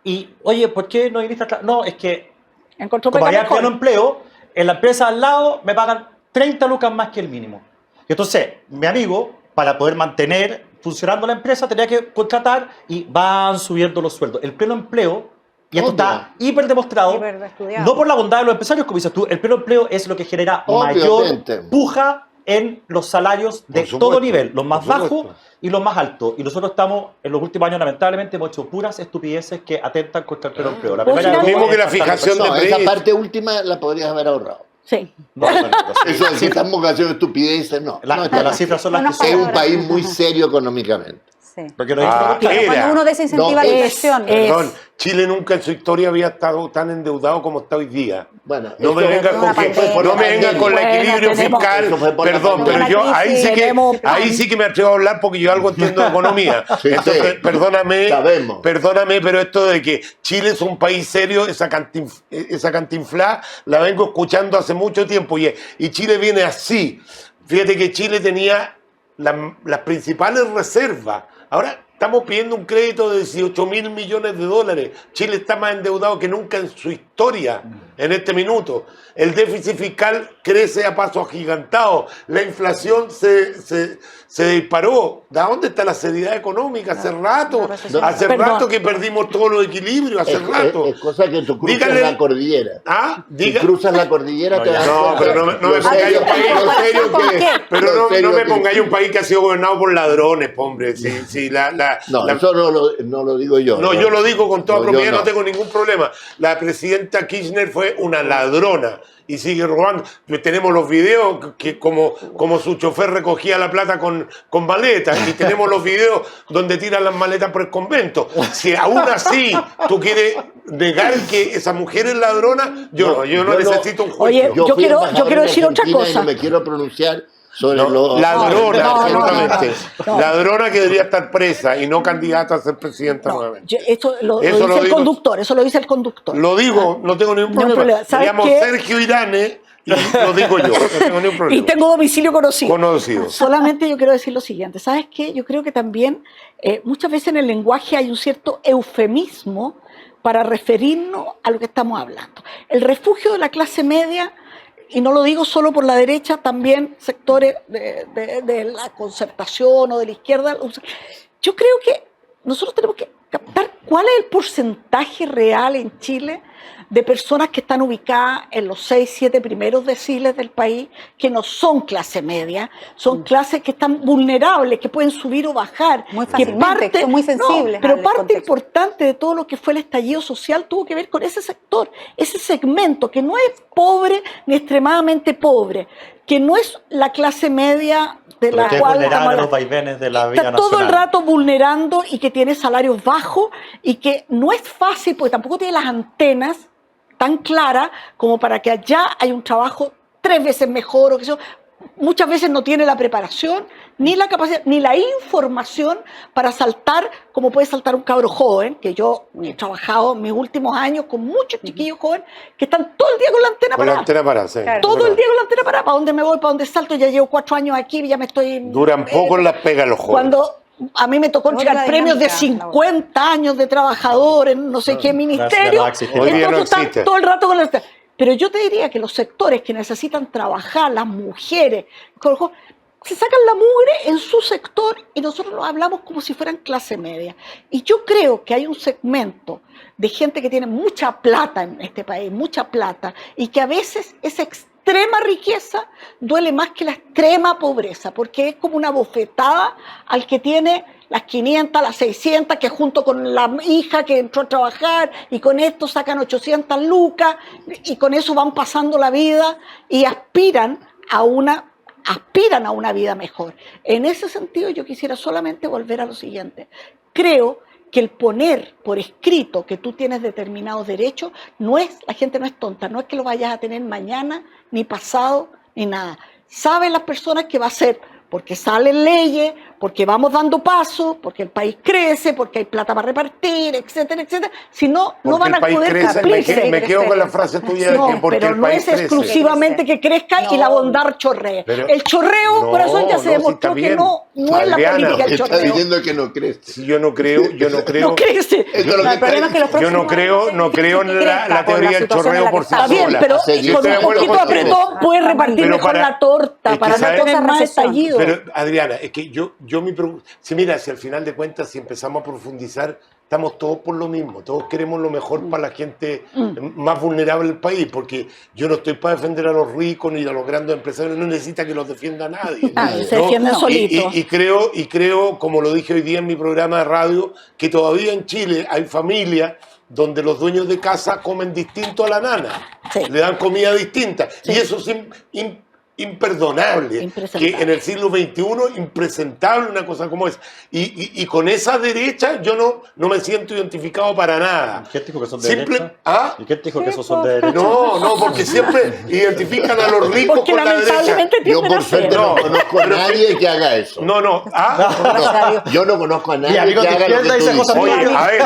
E: Y, oye, ¿por qué no viniste a trabajar? No, es que
C: Encontró
E: como
C: pega
E: había pleno
C: mejor.
E: empleo, en la empresa al lado me pagan 30 lucas más que el mínimo. Y entonces, mi amigo, para poder mantener funcionando la empresa, tenía que contratar y van subiendo los sueldos. El pleno empleo, y esto
F: Obvio.
E: está hiper demostrado,
D: Hiper estudiado.
E: no por la bondad de los empresarios, como dices tú, el pleno empleo es lo que genera
F: Obviamente.
E: mayor puja en los salarios de
A: Por supuesto,
E: todo nivel, los más
A: por
E: bajos
A: supuesto.
E: y los más altos. Y nosotros estamos, en los últimos años, lamentablemente, hemos hecho puras estupideces que atentan contra el pleno empleo. La
C: ¿Puedo
E: primera
C: decir
E: es
A: algo? Mismo que la
E: tratar de
A: fijación de
F: No,
E: personas.
F: esa
A: precios.
F: parte última la podrías haber ahorrado.
C: Sí.
E: No, bueno,
F: Eso de que estamos haciendo estupideces, no. no está
E: las cifras son las que
D: Unas
E: son.
F: Es un
D: palabras.
F: país muy serio económicamente.
D: Sí.
E: Porque no
A: Ah,
E: hay-
A: era.
D: Cuando uno desincentiva
F: No,
D: la
F: es-
D: inversión.
A: Perdón, Chile nunca en su historia había estado tan endeudado como está hoy día.
F: Bueno,
A: No me
F: eso-
A: venga
D: fue
A: con
D: una
A: que
D: pandemia.
A: no me venga con el
C: Bueno,
A: equilibrio
C: tenemos-
A: fiscal.
F: Eso fue por la
A: Perdón, pero
F: pandemia.
A: yo ahí sí que
C: Tenemos-
A: ahí sí que me atrevo a hablar porque yo algo entiendo de economía.
F: Sí,
A: Entonces,
F: sí.
A: perdóname,
F: Sabemos.
A: perdóname, pero esto de que Chile es un país serio, esa cantinflá la vengo escuchando hace mucho tiempo y Chile viene así. Fíjate que Chile tenía las principales reservas. Ahora estamos pidiendo un crédito de 18.000 millones de dólares. Chile está más endeudado que nunca en su historia en este minuto. El déficit fiscal crece a paso agigantado. La inflación se disparó. ¿De dónde está la seriedad económica? Hace rato. Hace
C: Perdón.
A: rato que perdimos todos los equilibrios. Hace rato.
F: Es cosa que tú cruzas
A: Dígale-
F: la cordillera.
A: Ah,
F: Si
A: diga.
F: cruzas la cordillera
E: No,
F: te
E: ya.
F: das
A: No,
F: cuenta
A: pero no me
F: lo
A: pongáis
F: serio-
A: un país.
F: lo serio
C: ¿Por
F: que-
C: qué?
A: Pero
F: lo
A: no
F: serio
A: me
F: que-
A: pongáis un país que ha sido gobernado por ladrones, hombre.
F: No,
A: la-
F: eso no lo digo yo.
A: no, yo lo digo con toda
F: No, yo
A: propiedad, no.
F: no.
A: tengo ningún problema. La presidenta Kirchner fue una ladrona y sigue robando. Tenemos los videos que como su chofer recogía la plata con maletas y tenemos los videos donde tiran las maletas por el convento. Si aún así tú quieres negar que esa mujer es ladrona, yo no necesito un juicio.
C: Oye, yo
F: fui
C: quiero-
F: embajador
C: yo quiero
F: en
C: decir otra
F: Argentina
C: cosa.
F: Y no me quiero pronunciar sobre
A: No,
F: lo...
A: ladrona,
C: no,
A: absolutamente.
C: no.
A: Ladrona que debería estar presa y no candidata a ser presidenta
C: No,
A: nuevamente.
C: eso lo
A: Eso
C: dice
A: lo
C: el
A: digo-
C: conductor, eso lo dice el conductor.
A: Lo digo, no tengo ningún
C: Ningún
A: problema.
C: problema.
A: Me
C: ¿Sabes
A: llamo
C: qué?
A: Sergio Irane y lo digo yo, no tengo ningún problema.
C: Y tengo domicilio conocido.
A: Conocido.
C: Solamente yo quiero decir lo siguiente. ¿Sabes qué? Yo creo que también muchas veces en el lenguaje hay un cierto eufemismo para referirnos a lo que estamos hablando. El refugio de la clase media, y no lo digo solo por la derecha, también sectores de la concertación o de la izquierda. Yo creo que nosotros tenemos que captar cuál es el porcentaje real en Chile de personas que están ubicadas en los 6, 7 primeros deciles del país, que no son clase media, son clases que están vulnerables, que pueden subir o bajar.
D: Muy
C: que
D: fácilmente, que son muy sensibles
C: pero
D: al
C: parte
D: contexto.
C: importante de todo lo que fue el estallido social tuvo que ver con ese sector, ese segmento que no es pobre ni extremadamente pobre, que no es la clase media de
E: Pero
C: la
E: que es
C: cual
E: vulnerable
C: estamos
E: a los
C: hablando.
E: vaivenes de la vida
C: Está todo el
E: nacional.
C: rato vulnerando y que tiene salarios bajos. trabajo y que no es fácil porque tampoco tiene las antenas tan claras como para que allá hay un trabajo 3 veces mejor o que eso. Muchas veces no tiene la preparación, ni la capacidad, ni la información para saltar como puede saltar un cabro joven, que yo he trabajado mis últimos años con muchos chiquillos jóvenes que están todo el día con la antena
A: Con la
C: parada.
A: antena parada, sí.
D: Claro.
C: Todo el día con la antena parada. ¿Para dónde me voy? ¿Para dónde salto? Ya llevo 4 años aquí, ya me estoy...
A: Duran poco las pegas los jóvenes.
C: Cuando a mí me tocó
D: Otra
C: entregar premios de
D: dinámica,
C: 50 años de trabajador en no sé qué ministerio,
E: no existe.
A: Hoy día no
C: entonces
A: existe.
C: están todo el rato con la... Pero yo te diría que los sectores que necesitan trabajar, las mujeres, se sacan la mugre en su sector y nosotros los hablamos como si fueran clase media. Y yo creo que hay un segmento de gente que tiene mucha plata en este país, mucha plata, y que a veces esa extrema riqueza duele más que la extrema pobreza, porque es como una bofetada al que tiene las 500, las 600, que junto con la hija que entró a trabajar y con esto sacan 800 lucas y con eso van pasando la vida y aspiran a una vida mejor. En ese sentido yo quisiera solamente volver a lo siguiente. Creo que el poner por escrito que tú tienes determinados derechos, la gente no es tonta, no es que lo vayas a tener mañana, ni pasado, ni nada. Saben las personas que va a ser porque salen leyes, porque vamos dando pasos, porque el país crece, porque hay plata para repartir, etcétera, etcétera. Si no, no
A: Porque
C: van a
A: el país
C: poder
A: crece,
C: cumplirse.
A: me quedo con la frase tuya de
C: No,
A: que porque
C: pero
A: el
C: no
A: país
C: es
A: crece.
C: exclusivamente que crezca y la bondad chorrea.
A: Pero-
C: El chorreo,
A: No,
C: corazón, ya
A: no,
C: se
A: si
C: demostró
A: está
C: que
A: bien.
C: no es la
A: Adriana,
C: política el
F: Está
C: chorreo.
F: diciendo que no crece.
A: Si yo no creo,
C: No crece.
F: Esto es lo
D: No,
F: que
D: el problema es que los
A: yo no
D: próximos
A: creo,
D: años
A: no
D: es
A: creo en
D: difícil que
A: la
D: crezca por
A: teoría del
D: situación en
A: chorreo
D: la que
A: por sí
C: Está bien,
A: sola.
C: pero
F: Sí, yo
C: con
F: estoy de
C: un
F: acuerdo
C: poquito
F: contigo.
C: apretón puedes repartir
A: Pero
C: mejor
A: para-
C: la torta
A: es que
C: para no
A: ¿sabes?
C: tener más estallido.
A: Pero Adriana, es que yo mi pregunta, si mira, si al final de cuentas, si empezamos a profundizar, estamos todos por lo mismo, todos queremos lo mejor para la gente más vulnerable del país, porque yo no estoy para defender a los ricos ni a los grandes empresarios, no necesita que los defienda nadie.
C: Se defienden solitos.
A: Y creo, como lo dije hoy día en mi programa de radio, que todavía en Chile hay familias donde los dueños de casa comen distinto a la nana,
C: Sí.
A: le dan comida distinta,
C: Sí.
A: y eso es imperdonable,
C: Impresentable.
A: que en el siglo XXI, impresentable una cosa como esa. Y con esa derecha yo no me siento identificado para nada.
E: ¿Quién dijo que son de derecha?
A: ¿Ah?
E: ¿Y quién dijo que esos son de derecha?
A: No, porque siempre identifican a los ricos
C: Porque
A: con la derecha.
C: lamentablemente
F: Yo
C: tienden a
F: por suerte
C: ser.
F: no
A: No,
F: conozco a
A: pero-
F: nadie que haga eso.
A: No.
F: No, yo no conozco a nadie
E: amigo
F: que
E: de
F: haga lo
E: izquierda
F: que tú
E: dice cosas
F: dices.
A: Oye, a ver,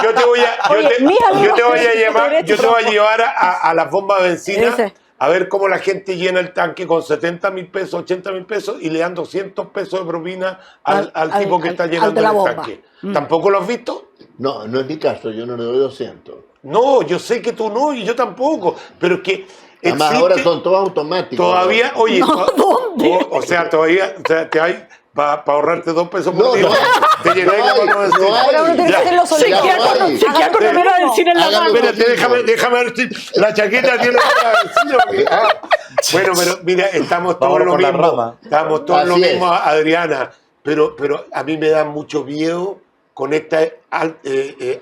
A: yo te voy a,
C: Oye, mis amigos
A: yo te voy a
C: de
A: llevar,
C: derecha
A: yo te voy a
C: son-
A: llevar a las bombas de benzina
C: Ese.
A: a ver cómo la gente llena el tanque con 70.000 pesos, 80.000 pesos y le dan 200 pesos de propina al tipo que está
C: al de
A: llenando
C: la
A: el
C: bomba.
A: tanque. ¿Tampoco lo has visto?
F: No, no es mi caso, yo no le doy 200.
A: No, yo sé que tú no y yo tampoco, pero es que
F: Además,
A: existe-
F: ahora son todos automáticos.
A: todavía, oye,
C: No, ¿dónde?
A: o sea, todavía te hay para ahorrarte 2 pesos por
F: No,
A: día.
F: no hay.
A: Te llenáis la
F: No hay,
A: bomba de
F: no
A: benzina.
F: hay.
D: Pero uno tiene que
A: Ya.
D: hacerlo
C: Se
D: solito.
F: Ya
C: queda
F: hay.
C: con la mera benzina en la
F: Hágalo.
C: mano.
A: Espérate, déjame ver si la chaqueta tiene la benzina, porque- Bueno, pero mira, estamos todos
E: Vámonos
A: lo
E: por la
A: mismo.
E: rama.
A: Estamos todos lo
F: Así es.
A: mismo, Adriana. Pero a mí me da mucho miedo con esta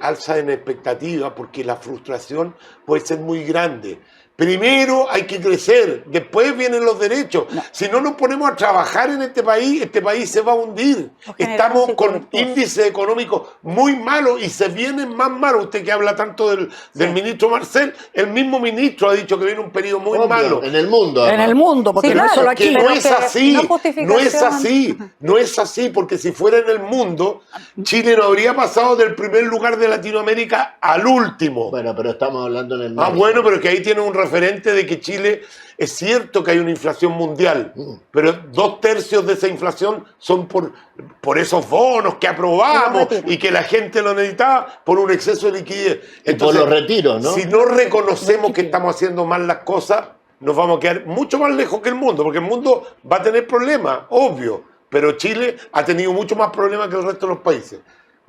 A: alza en expectativa, porque la frustración puede ser muy grande. Primero hay que crecer, después vienen los derechos. Si no nos ponemos a trabajar en este país se va a hundir.
D: O generar
A: Estamos
D: un círculo
A: con
D: virtuoso.
A: índices económicos muy malos y se vienen más malos. Usted que habla tanto del ministro Marcel, el mismo ministro ha dicho que viene un periodo muy
F: Obvio,
A: malo.
F: en el mundo.
C: En el mundo, porque
D: Sí,
C: no es
D: claro,
C: solo
A: Que
C: aquí.
A: no
D: Pero
A: es
D: que
A: así,
D: no
A: no
D: justificación.
A: es así, no es así, porque si fuera en el mundo, Chile no habría pasado del primer lugar de Latinoamérica al último.
F: Bueno, pero estamos hablando en el
A: Ah,
F: margen.
A: bueno, pero que ahí tiene un referente de que Chile, es cierto que hay una inflación mundial, pero 2/3 de esa inflación son por esos bonos que aprobamos y que la gente lo necesitaba por un exceso de liquidez.
F: Y por los retiros, ¿no?
A: Si no reconocemos que estamos haciendo mal las cosas, nos vamos a quedar mucho más lejos que el mundo, porque el mundo va a tener problemas, obvio, pero Chile ha tenido mucho más problemas que el resto de los países.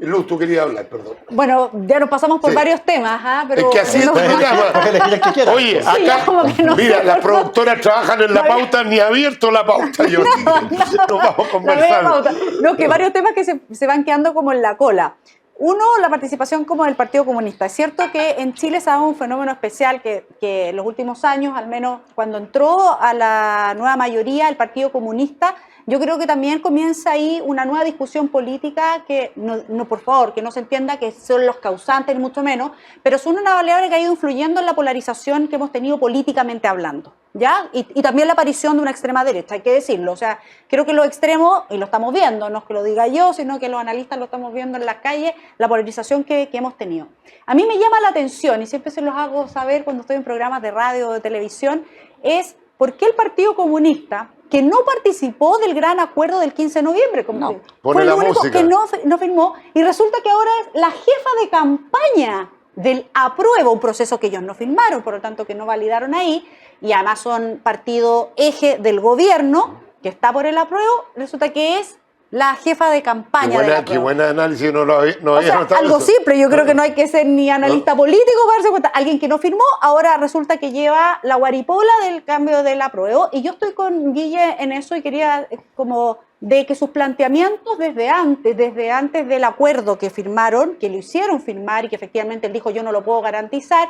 A: Luz, tú querías hablar, perdón.
D: Bueno, ya nos pasamos por
A: Sí.
D: varios temas, pero
A: Es que así
D: no-
A: es el programa.
E: Deje elegir el que quiera.
A: Oye,
D: Sí,
A: acá,
D: ya como que no
A: mira,
D: sé
A: las
D: por
A: productoras trabajan en la pauta, ni abierto la pauta yo. Nos vamos
D: La media
A: conversando.
D: pauta. No, que varios temas que se van quedando como en la cola. Uno, la participación como del Partido Comunista. Es cierto que en Chile se ha dado un fenómeno especial que en los últimos años, al menos cuando entró a la nueva mayoría el Partido Comunista, yo creo que también comienza ahí una nueva discusión política que, no, por favor, que no se entienda que son los causantes, ni mucho menos, pero son una variable que ha ido influyendo en la polarización que hemos tenido políticamente hablando, ¿ya? Y también la aparición de una extrema derecha, hay que decirlo. O sea, creo que los extremos, y lo estamos viendo, no es que lo diga yo, sino que los analistas lo estamos viendo en las calles, la polarización que hemos tenido. A mí me llama la atención, y siempre se los hago saber cuando estoy en programas de radio o de televisión, es por qué el Partido Comunista, que no participó del gran acuerdo del 15 de noviembre, como fue el único que no firmó, y resulta que ahora es la jefa de campaña del apruebo, un proceso que ellos no firmaron, por lo tanto que no validaron ahí, y además son partido eje del gobierno, que está por el apruebo, resulta que es la jefa de campaña del apruebo.
A: Qué buen análisis, no había
D: algo
A: eso.
D: simple, yo creo que no hay que ser ni analista político para darse cuenta. Alguien que no firmó, ahora resulta que lleva la guaripola del cambio del apruebo, y yo estoy con Guille en eso y quería como de que sus planteamientos desde antes del acuerdo que firmaron, que lo hicieron firmar y que efectivamente él dijo yo no lo puedo garantizar,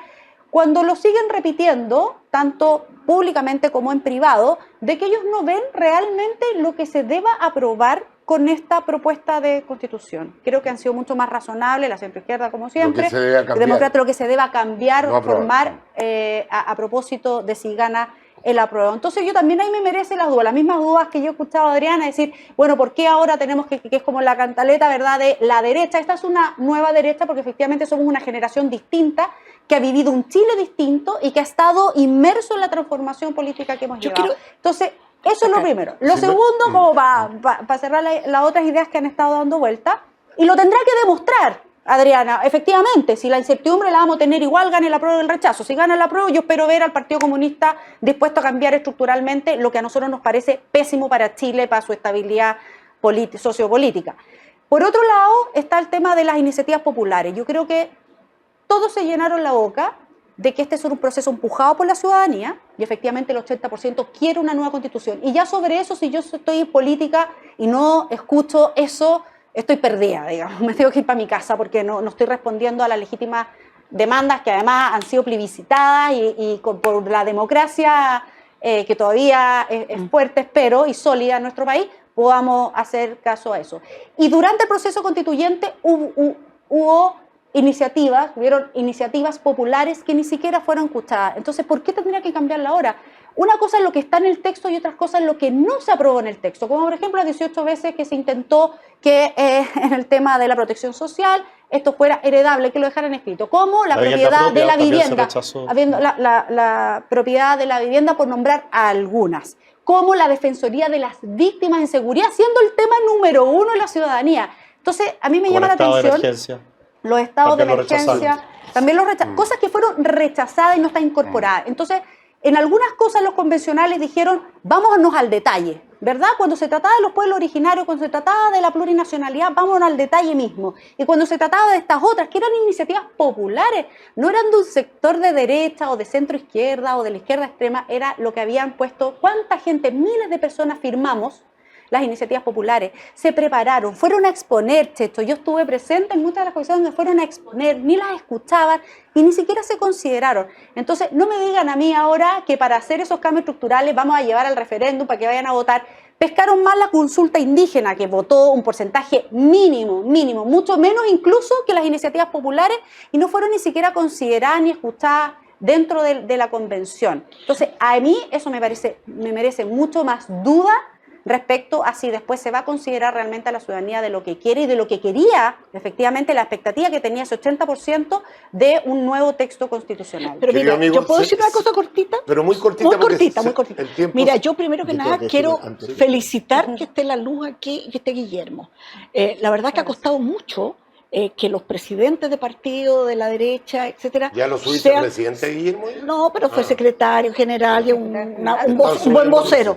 D: cuando lo siguen repitiendo, tanto públicamente como en privado, de que ellos no ven realmente lo que se deba aprobar con esta propuesta de constitución. Creo que han sido mucho más razonables, la centroizquierda como siempre, el demócrata lo que se deba cambiar, no formar a propósito de si gana el apruebo. Entonces yo también ahí me merece las dudas, las mismas dudas que yo he escuchado a Adriana, decir, bueno, ¿por qué ahora tenemos que es como la cantaleta, ¿verdad?, de la derecha? Esta es una nueva derecha porque efectivamente somos una generación distinta que ha vivido un Chile distinto y que ha estado inmerso en la transformación política que hemos llevado. Entonces, eso es lo primero. Lo segundo, como para cerrar las otras ideas que han estado dando vuelta, y lo tendrá que demostrar Adriana, efectivamente, si la incertidumbre la vamos a tener igual, gane el apruebo o el rechazo. Si gana el apruebo, yo espero ver al Partido Comunista dispuesto a cambiar estructuralmente lo que a nosotros nos parece pésimo para Chile, para su estabilidad sociopolítica. Por otro lado, está el tema de las iniciativas populares. Yo creo que todos se llenaron la boca de que este es un proceso empujado por la ciudadanía y efectivamente el 80% quiere una nueva constitución. Y ya sobre eso, si yo estoy en política y no escucho eso, estoy perdida, digamos, me tengo que ir para mi casa porque no estoy respondiendo a las legítimas demandas que además han sido plebiscitadas por la democracia que todavía es fuerte, espero, y sólida en nuestro país, podamos hacer caso a eso. Y durante el proceso constituyente hubieron iniciativas populares que ni siquiera fueron escuchadas. Entonces, ¿por qué tendría que cambiarla ahora? Una cosa es lo que está en el texto y otras cosas es lo que no se aprobó en el texto, como por ejemplo las 18 veces que se intentó que en el tema de la protección social esto fuera heredable, que lo dejaran escrito, como la propiedad de la vivienda, la propiedad de la vivienda, por nombrar a algunas, como la defensoría de las víctimas en seguridad, siendo el tema número 1 de la ciudadanía. Entonces, a mí me llama la atención los estados de emergencia, también cosas que fueron rechazadas y no están incorporadas. Entonces, en algunas cosas los convencionales dijeron, vámonos al detalle, ¿verdad? Cuando se trataba de los pueblos originarios, cuando se trataba de la plurinacionalidad, vámonos al detalle mismo. Y cuando se trataba de estas otras, que eran iniciativas populares, no eran de un sector de derecha o de centro izquierda o de la izquierda extrema, era lo que habían puesto, cuánta gente, miles de personas firmamos las iniciativas populares, se prepararon, fueron a exponer, Checho. Yo estuve presente en muchas de las comisiones donde fueron a exponer, ni las escuchaban y ni siquiera se consideraron. Entonces, no me digan a mí ahora que para hacer esos cambios estructurales vamos a llevar al referéndum para que vayan a votar. Pescaron mal la consulta indígena, que votó un porcentaje mínimo, mucho menos incluso que las iniciativas populares, y no fueron ni siquiera consideradas ni escuchadas dentro de la convención. Entonces, a mí eso me merece mucho más duda respecto a si después se va a considerar realmente a la ciudadanía de lo que quiere y de lo que quería, efectivamente, la expectativa que tenía ese 80% de un nuevo texto constitucional.
C: Pero mira, amigo, ¿yo puedo decir una cosa cortita?
A: Pero muy cortita.
C: Muy cortita. Mira, yo primero que nada quiero felicitar que esté la luz aquí y que esté Guillermo. La verdad que ha costado mucho que los presidentes de partido, de la derecha, etcétera...
A: ¿Ya lo subiste presidente, Guillermo?
C: No, pero fue secretario general y un buen vocero.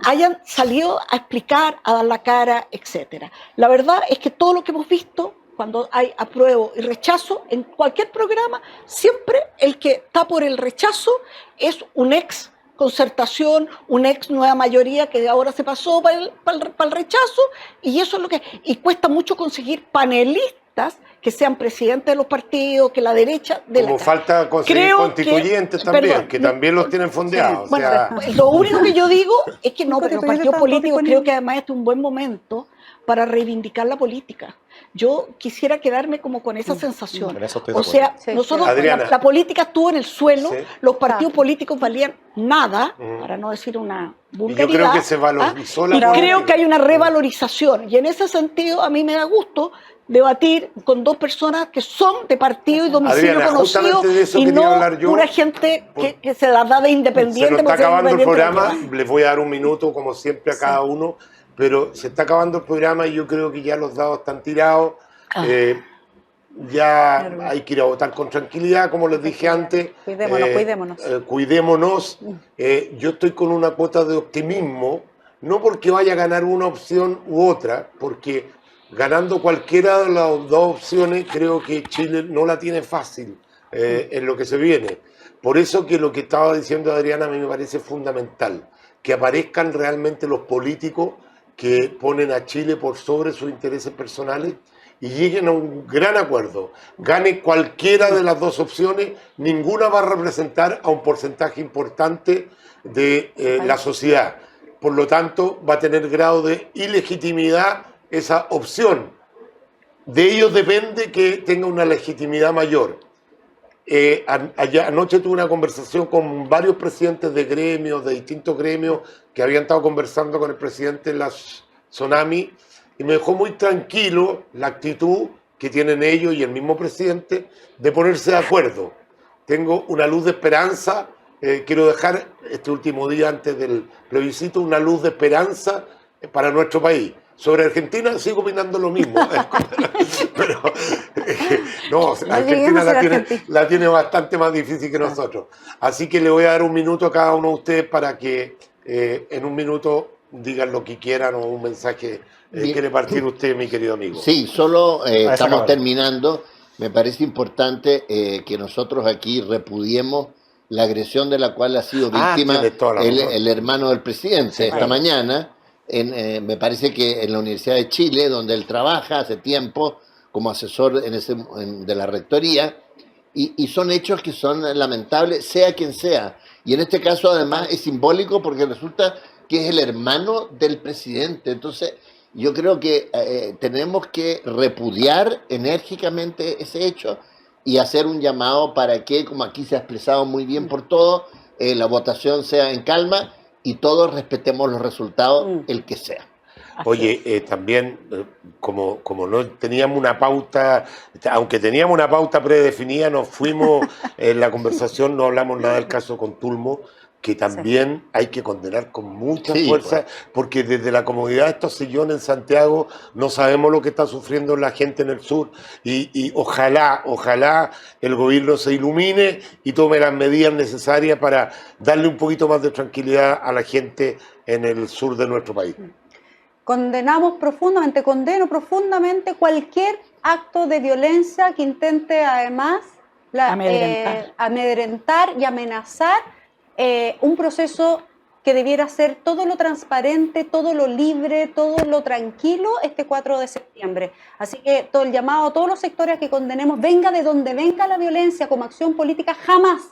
C: Hayan salido a explicar, a dar la cara, etcétera. La verdad es que todo lo que hemos visto, cuando hay apruebo y rechazo, en cualquier programa, siempre el que está por el rechazo es un ex concertación, un ex nueva mayoría que ahora se pasó para el rechazo, y eso es lo que... Y cuesta mucho conseguir panelistas electas que sean presidentes de los partidos, que la derecha de
A: Como
C: la
A: falta conseguir
C: Creo
A: constituyentes
C: que-
A: también,
C: perdón,
A: que también los tienen fondeados.
C: Bueno,
A: o sea,
C: lo único que yo digo es que no, pero los
D: Constituyentes
C: partidos
D: están
C: políticos
D: todos
C: creo que además este es un buen momento para reivindicar la política. Yo quisiera quedarme como con esa sensación.
E: Con eso estoy de
C: O sea,
D: acuerdo. Sí,
C: nosotros,
A: Adriana.
C: la política estuvo en el suelo,
A: Sí.
C: los partidos políticos valían nada,
A: Ujú.
C: para no decir una
A: y
C: vulgaridad.
A: yo creo que se valorizó la
C: Y
A: política.
C: creo que hay una revalorización. Y en ese sentido, a mí me da gusto debatir con dos personas que son de partido y domicilio
A: Adriana,
C: conocido
A: justamente de eso
C: y
A: quería
C: no
A: hablar yo.
C: pura gente que se las da de
A: Se
C: independiente.
A: nos está
C: por ser
A: acabando el
C: independiente
A: programa,
C: de los
A: les voy a dar un minuto como siempre a cada uno, pero se está acabando el programa y yo creo que ya los dados están tirados.
C: Ah.
A: Ya hay que ir a votar con tranquilidad, como les dije antes.
D: Cuidémonos.
A: Cuidémonos. Yo estoy con una cuota de optimismo, no porque vaya a ganar una opción u otra, porque ganando cualquiera de las dos opciones creo que Chile no la tiene fácil en lo que se viene. Por eso que lo que estaba diciendo Adriana a mí me parece fundamental, que aparezcan realmente los políticos que ponen a Chile por sobre sus intereses personales y lleguen a un gran acuerdo. Gane cualquiera de las dos opciones, ninguna va a representar a un porcentaje importante de la sociedad. Por lo tanto, va a tener grado de ilegitimidad esa opción. De ellos depende que tenga una legitimidad mayor. Anoche tuve una conversación con varios presidentes de gremios, de distintos gremios, que habían estado conversando con el presidente de la Tsunami, y me dejó muy tranquilo la actitud que tienen ellos y el mismo presidente de ponerse de acuerdo. Tengo una luz de esperanza, quiero dejar este último día antes del plebiscito una luz de esperanza para nuestro país. Sobre Argentina sigo opinando lo mismo, pero no, Argentina la tiene bastante más difícil que nosotros. Así que le voy a dar un minuto a cada uno de ustedes para que en un minuto digan lo que quieran o un mensaje. ¿Quiere partir usted, mi querido amigo?
F: Sí, solo estamos
E: cámara.
F: terminando. Me parece importante que nosotros aquí repudiemos la agresión de la cual ha sido víctima
A: tiene toda la razón.
F: el hermano del presidente esta mañana. Me parece que en la Universidad de Chile, donde él trabaja hace tiempo como asesor de la rectoría, y son hechos que son lamentables, sea quien sea. Y en este caso, además, es simbólico porque resulta que es el hermano del presidente. Entonces, yo creo que tenemos que repudiar enérgicamente ese hecho y hacer un llamado para que, como aquí se ha expresado muy bien por todo, la votación sea en calma y todos respetemos los resultados, el que sea.
A: Oye, también, como no teníamos una pauta, aunque teníamos una pauta predefinida, nos fuimos en la conversación, no hablamos nada del caso con Tulmo, que también hay que condenar con mucha fuerza, porque desde la comodidad de estos sillones en Santiago no sabemos lo que está sufriendo la gente en el sur, y ojalá el gobierno se ilumine y tome las medidas necesarias para darle un poquito más de tranquilidad a la gente en el sur de nuestro país.
D: Condeno profundamente cualquier acto de violencia que intente además amedrentar y amenazar un proceso que debiera ser todo lo transparente, todo lo libre, todo lo tranquilo este 4 de septiembre. Así que todo el llamado a todos los sectores que condenemos, venga de donde venga la violencia como acción política, jamás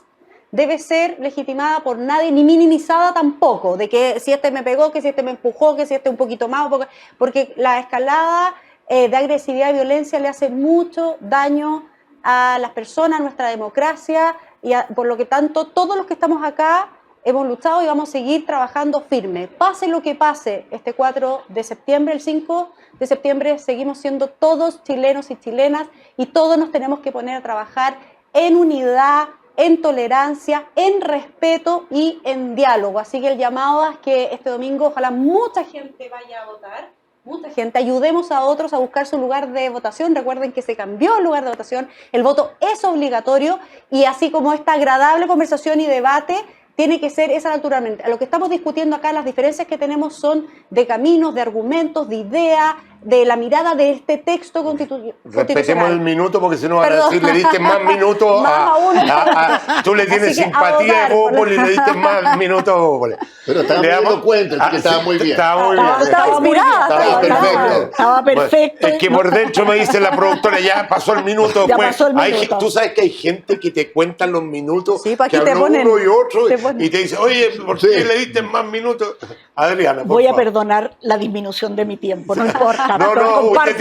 D: debe ser legitimada por nadie, ni minimizada tampoco, de que si este me pegó, que si este me empujó, que si este un poquito más, porque la escalada de agresividad y violencia le hace mucho daño a las personas, a nuestra democracia, y por lo que tanto todos los que estamos acá hemos luchado y vamos a seguir trabajando firme. Pase lo que pase este 4 de septiembre, el 5 de septiembre seguimos siendo todos chilenos y chilenas y todos nos tenemos que poner a trabajar en unidad, en tolerancia, en respeto y en diálogo. Así que el llamado es que este domingo ojalá mucha gente vaya a votar, mucha gente, ayudemos a otros a buscar su lugar de votación. Recuerden que se cambió el lugar de votación, el voto es obligatorio y así como esta agradable conversación y debate tiene que ser esa naturalmente. A lo que estamos discutiendo acá, las diferencias que tenemos son de caminos, de argumentos, de ideas, de la mirada de este texto
A: Respetemos
D: constitucional.
A: el minuto porque si no van a
D: Perdón.
A: decir le diste más minutos
D: Más a uno.
A: tú le tienes
D: Así que a
A: simpatía
D: votar
A: a
D: por
A: Bópoli y le diste más minutos a Bópoli.
F: Pero estaba muy elocuente, así que estaba muy bien.
A: Estaba muy bien.
D: Estaba inspirada.
F: Estaba perfecto.
C: Estaba perfecto.
A: Bueno, es que por dentro me dice la productora, ya pasó el minuto.
C: Ya
A: Después.
C: pasó el minuto.
A: Tú sabes que hay gente que te cuentan los minutos,
D: Sí, pues
A: que
D: aquí te
A: habló
D: ponen-
A: uno y otro,
D: te ponen.
A: y te dice, oye, ¿por qué le diste más minutos? Adriana, por
C: Voy a
A: favor.
C: perdonar la disminución de mi tiempo, no importa.
A: No, no, usted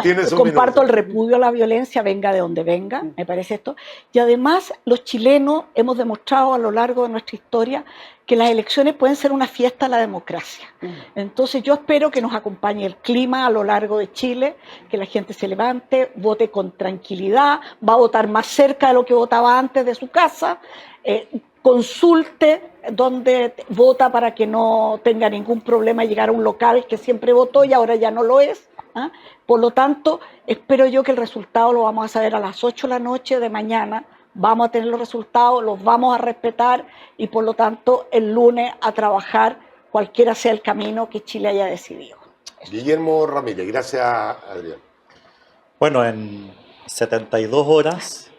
A: tiene su
C: comparto
A: minuto.
C: el repudio a la violencia, venga de donde venga, me parece esto. Y además, los chilenos hemos demostrado a lo largo de nuestra historia que las elecciones pueden ser una fiesta a la democracia. Entonces yo espero que nos acompañe el clima a lo largo de Chile, que la gente se levante, vote con tranquilidad, va a votar más cerca de lo que votaba antes de su casa, consulte dónde vota para que no tenga ningún problema llegar a un local que siempre votó y ahora ya no lo es. ¿Ah? Por lo tanto, espero yo que el resultado lo vamos a saber a las 8 de la noche de mañana, vamos a tener los resultados, los vamos a respetar y por lo tanto el lunes a trabajar cualquiera sea el camino que Chile haya decidido.
A: Guillermo Ramírez, gracias, Adrián.
E: Bueno, en 72 horas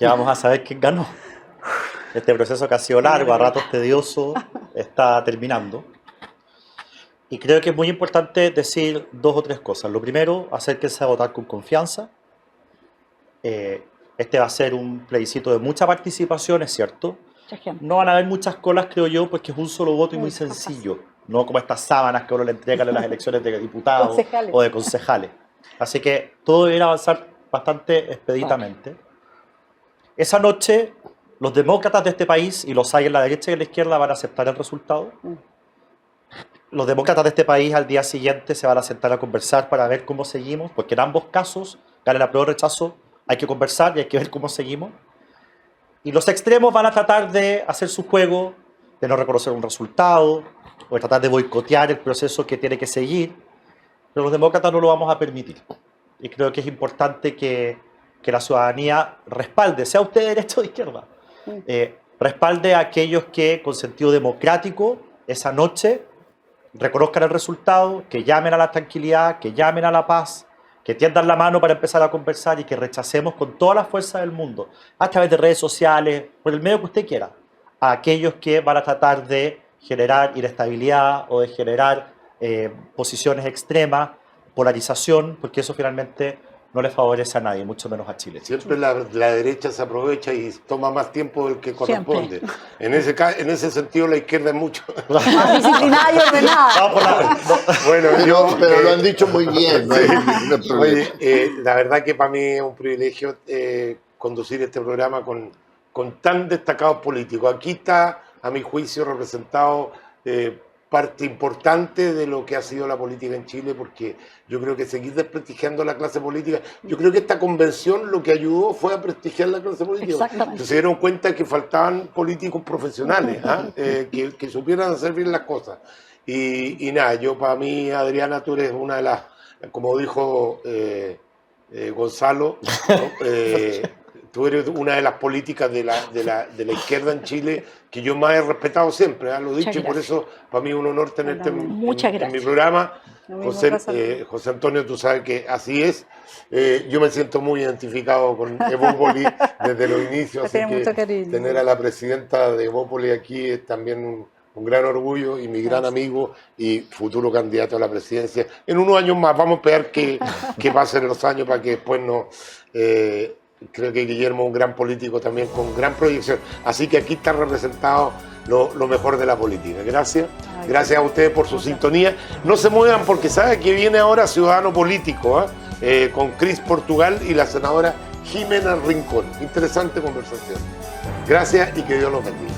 E: ya vamos a saber quién ganó. Este proceso que ha sido largo, a ratos tedioso, está terminando. Y creo que es muy importante decir 2 o 3 cosas. Lo primero, acérquense a votar con confianza. Este va a ser un plebiscito de mucha participación, es cierto.
C: Mucha gente.
E: No van a haber muchas colas, creo yo, porque es un solo voto y muy sencillo. No como estas sábanas que uno le entregan en las elecciones de diputados
D: Concejales.
E: o de concejales. Así que todo debería avanzar bastante expeditamente. Esa noche, los demócratas de este país, y los hay en la derecha y en la izquierda, van a aceptar el resultado. Los demócratas de este país al día siguiente se van a sentar a conversar para ver cómo seguimos, porque en ambos casos, gane la prueba o rechazo, hay que conversar y hay que ver cómo seguimos. Y los extremos van a tratar de hacer su juego, de no reconocer un resultado, o de tratar de boicotear el proceso que tiene que seguir, pero los demócratas no lo vamos a permitir. Y creo que es importante que la ciudadanía respalde, sea usted de derecha o de izquierda, respalde a aquellos que con sentido democrático esa noche reconozcan el resultado, que llamen a la tranquilidad, que llamen a la paz, que tiendan la mano para empezar a conversar y que rechacemos con toda la fuerza del mundo, a través de redes sociales, por el medio que usted quiera, a aquellos que van a tratar de generar inestabilidad o de generar posiciones extremas, polarización, porque eso finalmente no le favorece a nadie, mucho menos a Chile.
A: Siempre la derecha se aprovecha y toma más tiempo del que corresponde. En ese sentido, la izquierda es mucho.
D: Más disciplinada y ordenada.
E: Vamos por la...
A: Bueno,
F: Pero lo han dicho muy bien, no hay ningún problema.
A: Oye, la verdad que para mí es un privilegio conducir este programa con tan destacados políticos. Aquí está, a mi juicio, representado parte importante de lo que ha sido la política en Chile, porque yo creo que seguir desprestigiando la clase política, yo creo que esta convención lo que ayudó fue a prestigiar la clase política.
C: Exactamente.
A: Se dieron cuenta que faltaban políticos profesionales, que supieran hacer bien las cosas. Y nada, para mí, Adriana, tú eres una de las, como dijo Gonzalo, ¿no? Tú eres una de las políticas de la izquierda en Chile que yo más he respetado siempre, lo he dicho, y por eso para mí es un honor tenerte en mi programa. José Antonio, tú sabes que así es. Yo me siento muy identificado con Evópoli desde los inicios, así que tener a la presidenta de Evópoli aquí es también un gran orgullo y mi gran amigo y futuro candidato a la presidencia. En unos años más, vamos a esperar que pasen los años para que después no... creo que Guillermo es un gran político también con gran proyección. Así que aquí está representado lo mejor de la política. Gracias. Gracias a ustedes por su sintonía. No se muevan porque sabe que viene ahora Ciudadano Político, con Cris Portugal y la senadora Jimena Rincón. Interesante conversación. Gracias y que Dios los bendiga.